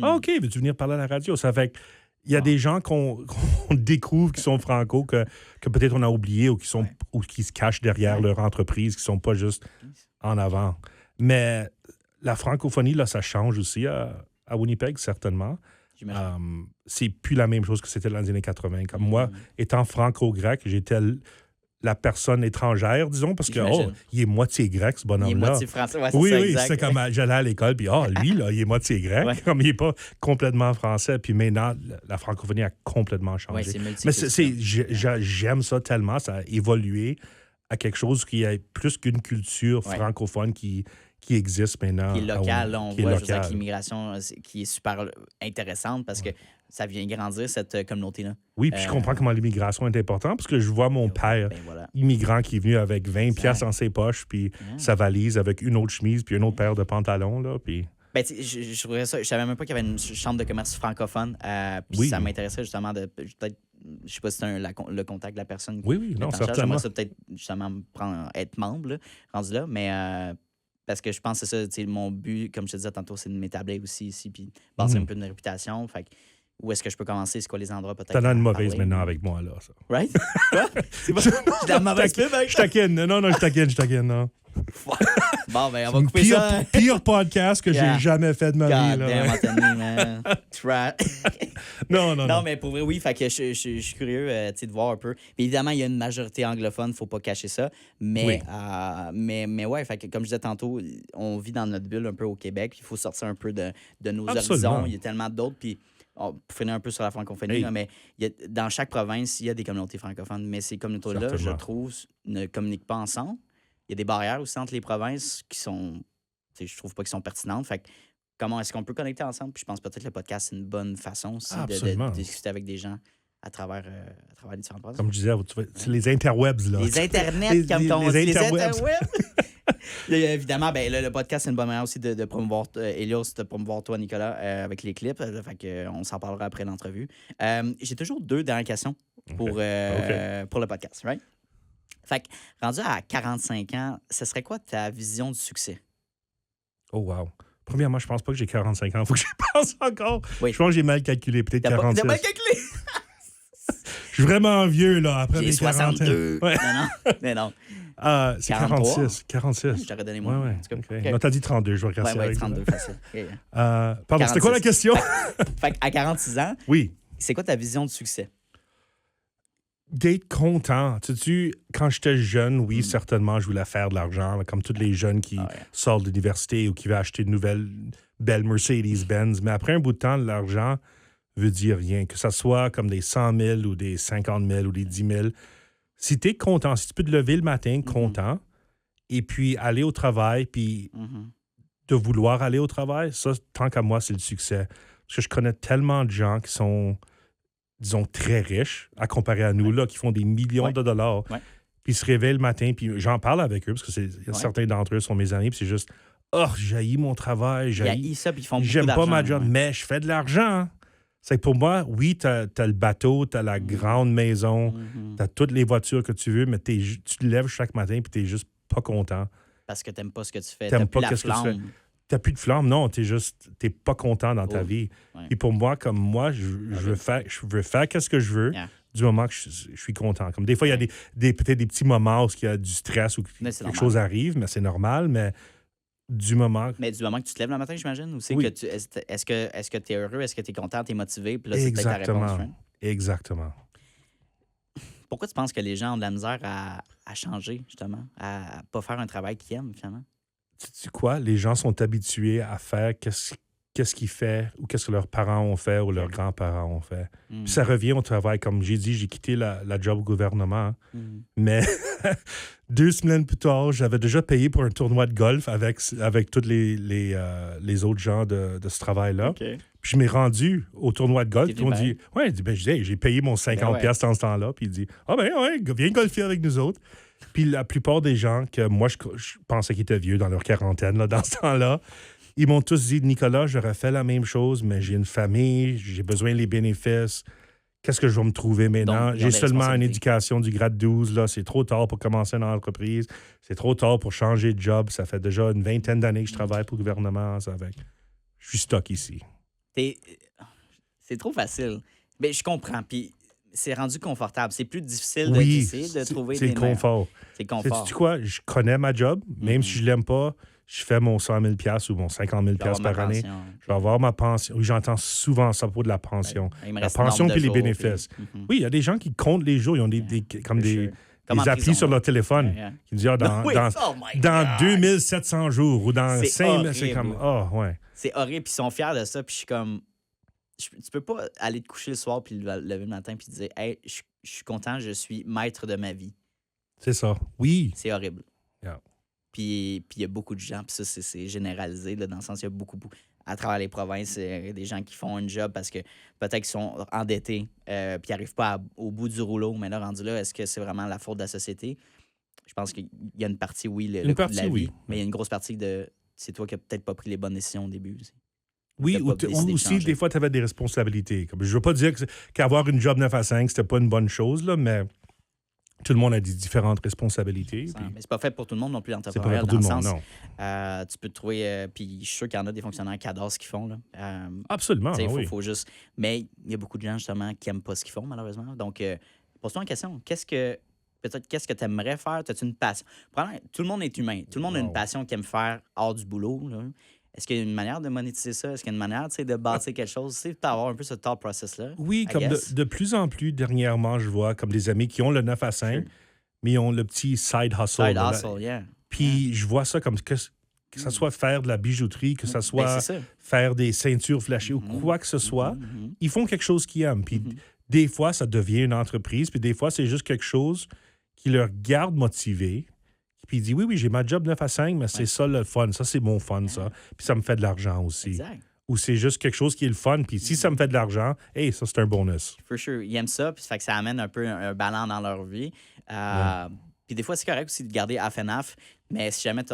Ah, OK, veux-tu venir parler à la radio? Ça fait que il y a des gens qu'on découvre qui sont franco, que peut-être on a oublié ou qui se cachent derrière leur entreprise, qui sont pas juste en avant. Mais la francophonie, là, ça change aussi à Winnipeg, certainement. C'est plus la même chose que c'était dans les années 80. Comme moi, étant franco-grec, j'étais la personne étrangère, disons, parce que il est moitié grec, ce bonhomme-là. Il est moitié français, ouais, c'est oui, ça, oui, exact. c'est comme j'allais à l'école, puis lui, là, il est moitié grec, Ouais. comme il n'est pas complètement français. Puis maintenant, la francophonie a complètement changé. Ouais, c'est Mais j'aime ça tellement, ça a évolué à quelque chose qui est plus qu'une culture francophone qui existe maintenant. Qui est local, là, on qui est voit, je veux dire, local. avec l'immigration, qui est super intéressante parce que ça vient grandir, cette communauté-là. Oui, puis je comprends comment l'immigration est importante parce que je vois mon père, Ben voilà. immigrant, qui est venu avec 20 piastres dans ses poches, puis sa valise avec une autre chemise, puis une autre paire de pantalons, là, puis... Ben, je trouvais ça. Je savais même pas qu'il y avait une chambre de commerce francophone. Puis Oui. ça m'intéressait justement de. Peut-être. Je sais pas si c'est le contact de la personne. Oui, qui non, est en charge. certainement. J'aimerais ça peut-être justement être membre, là, rendu là. Mais parce que je pense que c'est ça. Tu sais, mon but, comme je te disais tantôt, c'est de m'établir aussi ici. Puis bâtir un peu de réputation. Fait que, où est-ce que je peux commencer? C'est quoi les endroits peut-être? T'en as une à mauvaise parler? maintenant avec moi, là, ça. Right? Quoi? C'est pas. J'ai la mauvaise pub avec Je taquine. Non, je taquine, non. Bon, ben, on va couper ça. hein. Pire podcast que Yeah. j'ai jamais fait de ma vie, God là. damn, Anthony, man. Trash. Non. Non, mais pour vrai, oui. Fait que je suis curieux tu sais, de voir un peu. Puis évidemment, il y a une majorité anglophone, faut pas cacher ça. Mais, mais ouais, fait que, comme je disais tantôt, on vit dans notre bulle un peu au Québec. Il faut sortir un peu de nos Absolument. horizons. Il y a tellement d'autres. Puis pour finir un peu sur la francophonie, là, mais dans chaque province, il y a des communautés francophones. Mais ces communautés-là, je Certainement. trouve, ne communiquent pas ensemble. Il y a des barrières aussi entre les provinces qui sont, tu sais, je trouve pas qu'ils sont pertinentes. Fait que comment est-ce qu'on peut connecter ensemble? Puis je pense peut-être que le podcast, c'est une bonne façon aussi Absolument. de discuter avec des gens à travers les différentes provinces. Comme je disais, c'est les interwebs, là. Les internets, comme on dit. Les interwebs. interwebs. Là, évidemment, ben, le podcast, c'est une bonne manière aussi de promouvoir Elios, de promouvoir toi, Nicolas, avec les clips. Fait que, on s'en parlera après l'entrevue. J'ai toujours 2 dernières questions pour le podcast, right? Fait que, rendu à 45 ans, ce serait quoi ta vision du succès? Oh, wow. Premièrement, je pense pas que j'ai 45 ans. Faut que j'y pense encore. Oui. Je pense que j'ai mal calculé. Peut-être T'as 46. mal calculé? Je suis vraiment vieux, là, après J'ai mes 40 ans. 62. Ouais. Mais non. C'est 43. 46. 46. J'aurais donné moins. Ouais. En tout cas, OK. OK. Non, t'as dit 32, je vais rester Ouais, avec 32, facile. OK. Pardon, c'était quoi la 46. question? Fait qu'à 46 ans, Oui. c'est quoi ta vision du succès? D'être content. Tu sais, quand j'étais jeune, oui, certainement, je voulais faire de l'argent, là, comme tous les jeunes qui sortent de l'université ou qui veulent acheter de nouvelles belles Mercedes-Benz. Mais après un bout de temps, l'argent veut dire rien. Que ça soit comme des 100 000 ou des 50 000 ou des 10 000. Si tu es content, si tu peux te lever le matin content et puis aller au travail, puis de vouloir aller au travail, ça, tant qu'à moi, c'est le succès. Parce que je connais tellement de gens qui sont, disons, très riches à comparer à nous, là, qui font des millions de dollars. Ouais. Puis ils se réveillent le matin, puis j'en parle avec eux, parce que certains d'entre eux sont mes amis, puis c'est juste, j'haïs mon travail, J'haïs ça, puis ils font beaucoup j'aime pas d'argent, ma job, ouais. mais je fais de l'argent. C'est que pour moi, oui, t'as le bateau, t'as la grande maison, t'as toutes les voitures que tu veux, mais tu te lèves chaque matin, puis t'es juste pas content. Parce que t'aimes pas ce que tu fais. T'aimes T'as plus pas la qu'est-ce que tu flamme. T'as plus de flamme, non. T'es pas content dans ta Oh, vie. ouais. Et pour moi, comme moi, je veux faire qu'est-ce que je veux Yeah. du moment que je suis content. Comme des fois, il y a peut-être des petits moments où il y a du stress ou Mais c'est quelque normal. chose arrive, mais c'est normal. Mais du moment... Mais du moment que tu te lèves le matin, j'imagine, ou c'est Oui. que tu est-ce que tu es heureux, est-ce que tu es content, tu es motivé, puis là, c'est peut-être ta réponse. Exactement. Right? Exactement. Pourquoi tu penses que les gens ont de la misère à changer, justement, à pas faire un travail qu'ils aiment, finalement? Tu sais quoi? Les gens sont habitués à faire qu'est-ce qu'ils font ou qu'est-ce que leurs parents ont fait ou leurs grands-parents ont fait. Mm. Puis ça revient au travail. Comme j'ai dit, j'ai quitté la job au gouvernement. Hein. Mm. Mais 2 semaines plus tard, j'avais déjà payé pour un tournoi de golf avec tous les autres gens de ce travail-là. OK. Puis je m'ai rendu au tournoi de golf. T'es Puis on venu dit, ouais, j'ai payé mon 50$ ouais. dans ce temps-là. Puis il dit, ah ben ouais, viens golfer avec nous autres. Puis la plupart des gens que moi, je pensais qu'ils étaient vieux dans leur quarantaine, là, dans ce temps-là, ils m'ont tous dit, Nicolas, j'aurais fait la même chose, mais j'ai une famille, j'ai besoin des bénéfices. Qu'est-ce que je vais me trouver maintenant? Donc, ils ont J'ai des seulement une responsabilités. éducation du grade 12. Là. C'est trop tard pour commencer une entreprise. C'est trop tard pour changer de job. Ça fait déjà une 20aine d'années que je travaille pour le gouvernement. Je suis stuck ici. C'est trop facile. Mais je comprends, puis c'est rendu confortable. C'est plus difficile Oui, d'essayer de trouver c'est des le confort. C'est confort. Sais-tu quoi? Je connais ma job. Même si je l'aime pas, je fais mon 100 000 $ ou mon 50 000 Je vais avoir par ma année. pension. Je vais avoir ma pension. Oui, j'entends souvent ça pour de la pension. Il me La reste un pension nombre de puis les jours, bénéfices. puis- Mhm. Oui, il y a des gens qui comptent les jours. Ils ont des For sure. Comme en des applis prison, sur là. leur téléphone Yeah, yeah. qui disent Oui, oh my dans God. 2700 jours ou dans C'est 5000, c'est comme, horrible. ouais. C'est horrible, puis ils sont fiers de ça, puis je suis comme... Tu peux pas aller te coucher le soir puis lever le matin puis te dire « Hey, je suis content, je suis maître de ma vie. C'est ça. Oui. » C'est horrible. Yeah. Puis il y a beaucoup de gens, puis ça, c'est généralisé, là, dans le sens il y a beaucoup, à travers les provinces, des gens qui font un job parce que peut-être qu'ils sont endettés, puis ils n'arrivent pas au bout du rouleau. Mais là, rendu là, est-ce que c'est vraiment la faute de la société? Je pense qu'il y a une partie, oui, le coût de la vie, mais il y a une grosse partie de c'est toi qui n'as peut-être pas pris les bonnes décisions au début aussi. Oui, T'as pas ou décidé de aussi, changer. des fois, tu avais des responsabilités. Comme, je veux pas dire qu'avoir une job 9 à 5, c'était pas une bonne chose, là, mais tout le monde a des différentes responsabilités. puis Mais c'est pas fait pour tout le monde non plus, c'est pas vrai l'entrepreneuriat, pour tout dans le le monde, sens, non. tu peux te trouver, puis je suis sûr qu'il y en a des fonctionnaires qui adorent ce qu'ils font, là. Absolument, Tu sais, oui. faut juste... Mais il y a beaucoup de gens, justement, qui n'aiment pas ce qu'ils font, malheureusement. Donc, pose-toi une question. Qu'est-ce que tu aimerais faire? As-tu une passion? Probablement, tout le monde est humain. Tout le monde a une Wow. passion qu'il aime faire hors du boulot, là. Est-ce qu'il y a une manière de monétiser ça? Est-ce qu'il y a une manière, tu sais, de bâtir quelque chose? Tu sais, d'avoir un peu ce thought process-là. Oui, I comme guess. de plus en plus, dernièrement, je vois comme des amis qui ont le 9 à 5, Sure. mais ils ont le petit side hustle. Side là. hustle, yeah. Puis je vois ça comme que ça soit faire de la bijouterie, que ça Ben, soit c'est ça. faire des ceintures flashées ou quoi que ce soit. Ils font quelque chose qu'ils aiment. Puis des fois, ça devient une entreprise, puis des fois, c'est juste quelque chose qui leur garde motivés. Puis il dit, oui, j'ai ma job 9 à 5, mais c'est ça le fun. Ça, c'est mon fun, ça. Puis ça me fait de l'argent aussi. Exact. Ou c'est juste quelque chose qui est le fun. Puis si ça me fait de l'argent, hey, ça, c'est un bonus. For sure. Ils aiment ça, puis ça fait que ça amène un peu un ballon dans leur vie. Puis des fois, c'est correct aussi de garder half and half, mais si jamais tu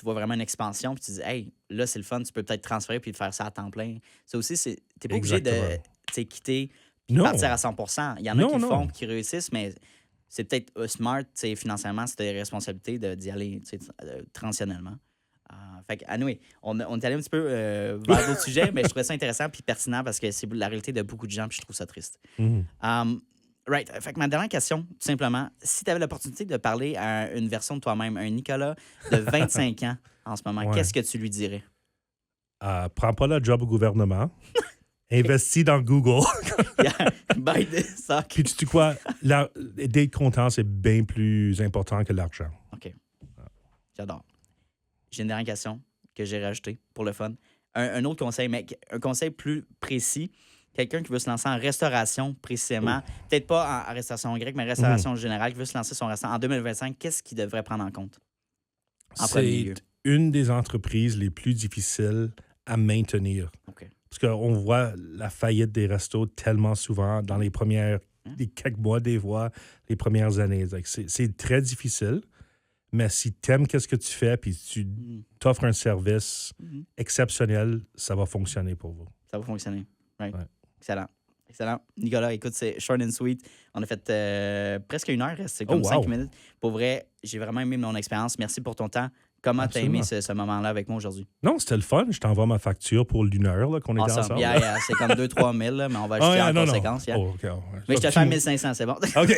vois vraiment une expansion, puis tu dis, hey, là, c'est le fun, tu peux peut-être transférer puis faire ça à temps plein. Ça aussi, t'es pas obligé de Exactement. tu sais, quitter puis Non. partir à 100%. Il y en a Non, qui le font, non. qui réussissent, mais c'est peut-être smart, tu sais, financièrement, c'est des responsabilités d'y aller tu sais, transitionnellement. Fait que, anyway, on est allé un petit peu vers d'autres sujets, mais je trouvais ça intéressant puis pertinent parce que c'est la réalité de beaucoup de gens, puis je trouve ça triste. Mhm. Right. Fait que ma dernière question, tout simplement, si tu avais l'opportunité de parler à une version de toi-même, un Nicolas de 25 ans en ce moment, Ouais. qu'est-ce que tu lui dirais? Prends pas le job au gouvernement. Investis dans Google. Yeah. Buy this sock. Puis tu sais quoi? D'être content, c'est bien plus important que l'argent. OK. J'adore. J'ai une dernière question que j'ai rajoutée pour le fun. Un autre conseil, mais un conseil plus précis. Quelqu'un qui veut se lancer en restauration précisément, peut-être pas en restauration grecque, mais restauration générale, qui veut se lancer son restaurant en 2025, qu'est-ce qu'il devrait prendre en compte? En premier lieu. C'est une des entreprises les plus difficiles à maintenir. OK. Parce qu'on voit la faillite des restos tellement souvent dans les premières, les quelques mois, des fois, les premières années. Donc, c'est très difficile, mais si tu aimes ce que tu fais puis tu t'offres un service exceptionnel, ça va fonctionner pour vous. Ça va fonctionner. Right. Ouais. Excellent. Excellent. Nicolas, écoute, c'est short and sweet. On a fait presque 1 heure, c'est comme 5 minutes. Pour vrai, j'ai vraiment aimé mon expérience. Merci pour ton temps. Comment t'as aimé ce moment-là avec moi aujourd'hui? Non, c'était le fun. Je t'envoie ma facture pour l'1 heure là, qu'on était ensemble. Yeah, c'est comme 2-3 000, là, mais on va ajouter en conséquence. Yeah. Oh, okay. Mais je te fais 1500, c'est bon? OK.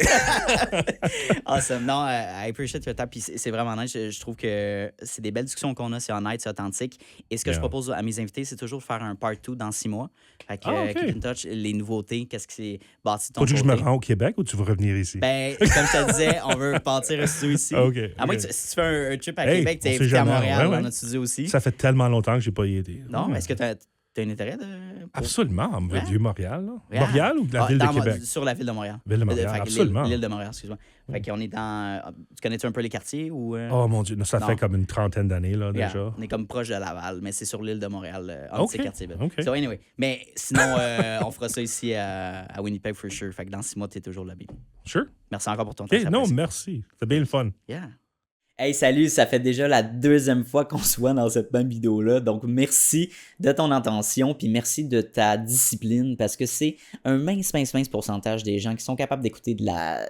Awesome. Non, I appreciate your time. Puis c'est vraiment nice. Je trouve que c'est des belles discussions qu'on a. C'est honnête, c'est authentique. Et ce que je propose à mes invités, c'est toujours de faire un part 2 dans 6 mois. Fait que keep in touch, les nouveautés, qu'est-ce qui s'est bâti ton côté. Faut que je me rends au Québec ou tu veux revenir ici? Ben, comme je te disais, on veut partir un studio ici. À moins que si tu fais un trip à Québec, tu es invité à Montréal dans notre studio aussi. Ça fait tellement longtemps que j'ai pas y été. Non, est-ce que tu as un intérêt de... Absolument, du Montréal. Là. Montréal ou de la ville de Québec? Sur la ville de Montréal. Ville de Montréal, absolument. L'île de Montréal, excuse-moi. Fait qu'on est dans... Tu connais-tu un peu les quartiers ou... Oh mon Dieu, ça fait comme une 30aine d'années là, déjà. On est comme proche de Laval, mais c'est sur l'île de Montréal, entre ces quartiers. So anyway, mais sinon, on fera ça ici à Winnipeg for sure. Fait que dans 6 mois, tu es toujours là, baby. Sure. Merci encore pour ton temps. Non, merci. C'était bien le fun. Yeah. Hey, salut, ça fait déjà la 2e fois qu'on se voit dans cette même vidéo-là. Donc, merci de ton attention, puis merci de ta discipline, parce que c'est un mince pourcentage des gens qui sont capables d'écouter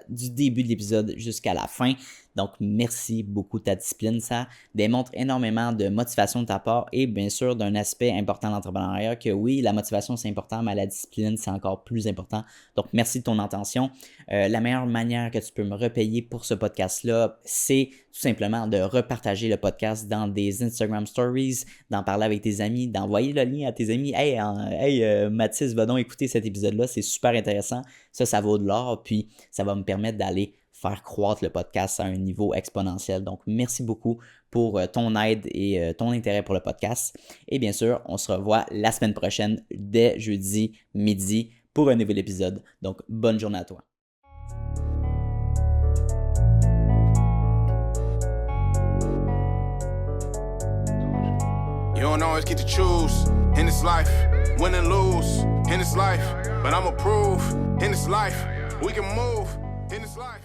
du début de l'épisode jusqu'à la fin. Donc, merci beaucoup de ta discipline. Ça démontre énormément de motivation de ta part et bien sûr d'un aspect important de l'entrepreneuriat que oui, la motivation c'est important, mais la discipline c'est encore plus important. Donc, merci de ton attention. La meilleure manière que tu peux me repayer pour ce podcast-là, c'est tout simplement de repartager le podcast dans des Instagram Stories, d'en parler avec tes amis, d'envoyer le lien à tes amis. Hey, Mathis, va donc écouter cet épisode-là, c'est super intéressant. Ça vaut de l'or, puis ça va me permettre d'aller faire croître le podcast à un niveau exponentiel. Donc, merci beaucoup pour ton aide et ton intérêt pour le podcast. Et bien sûr, on se revoit la semaine prochaine dès jeudi midi pour un nouvel épisode. Donc, bonne journée à toi. You don't always get to choose in this life, win and lose in this life, but I'ma prove in this life we can move in this life.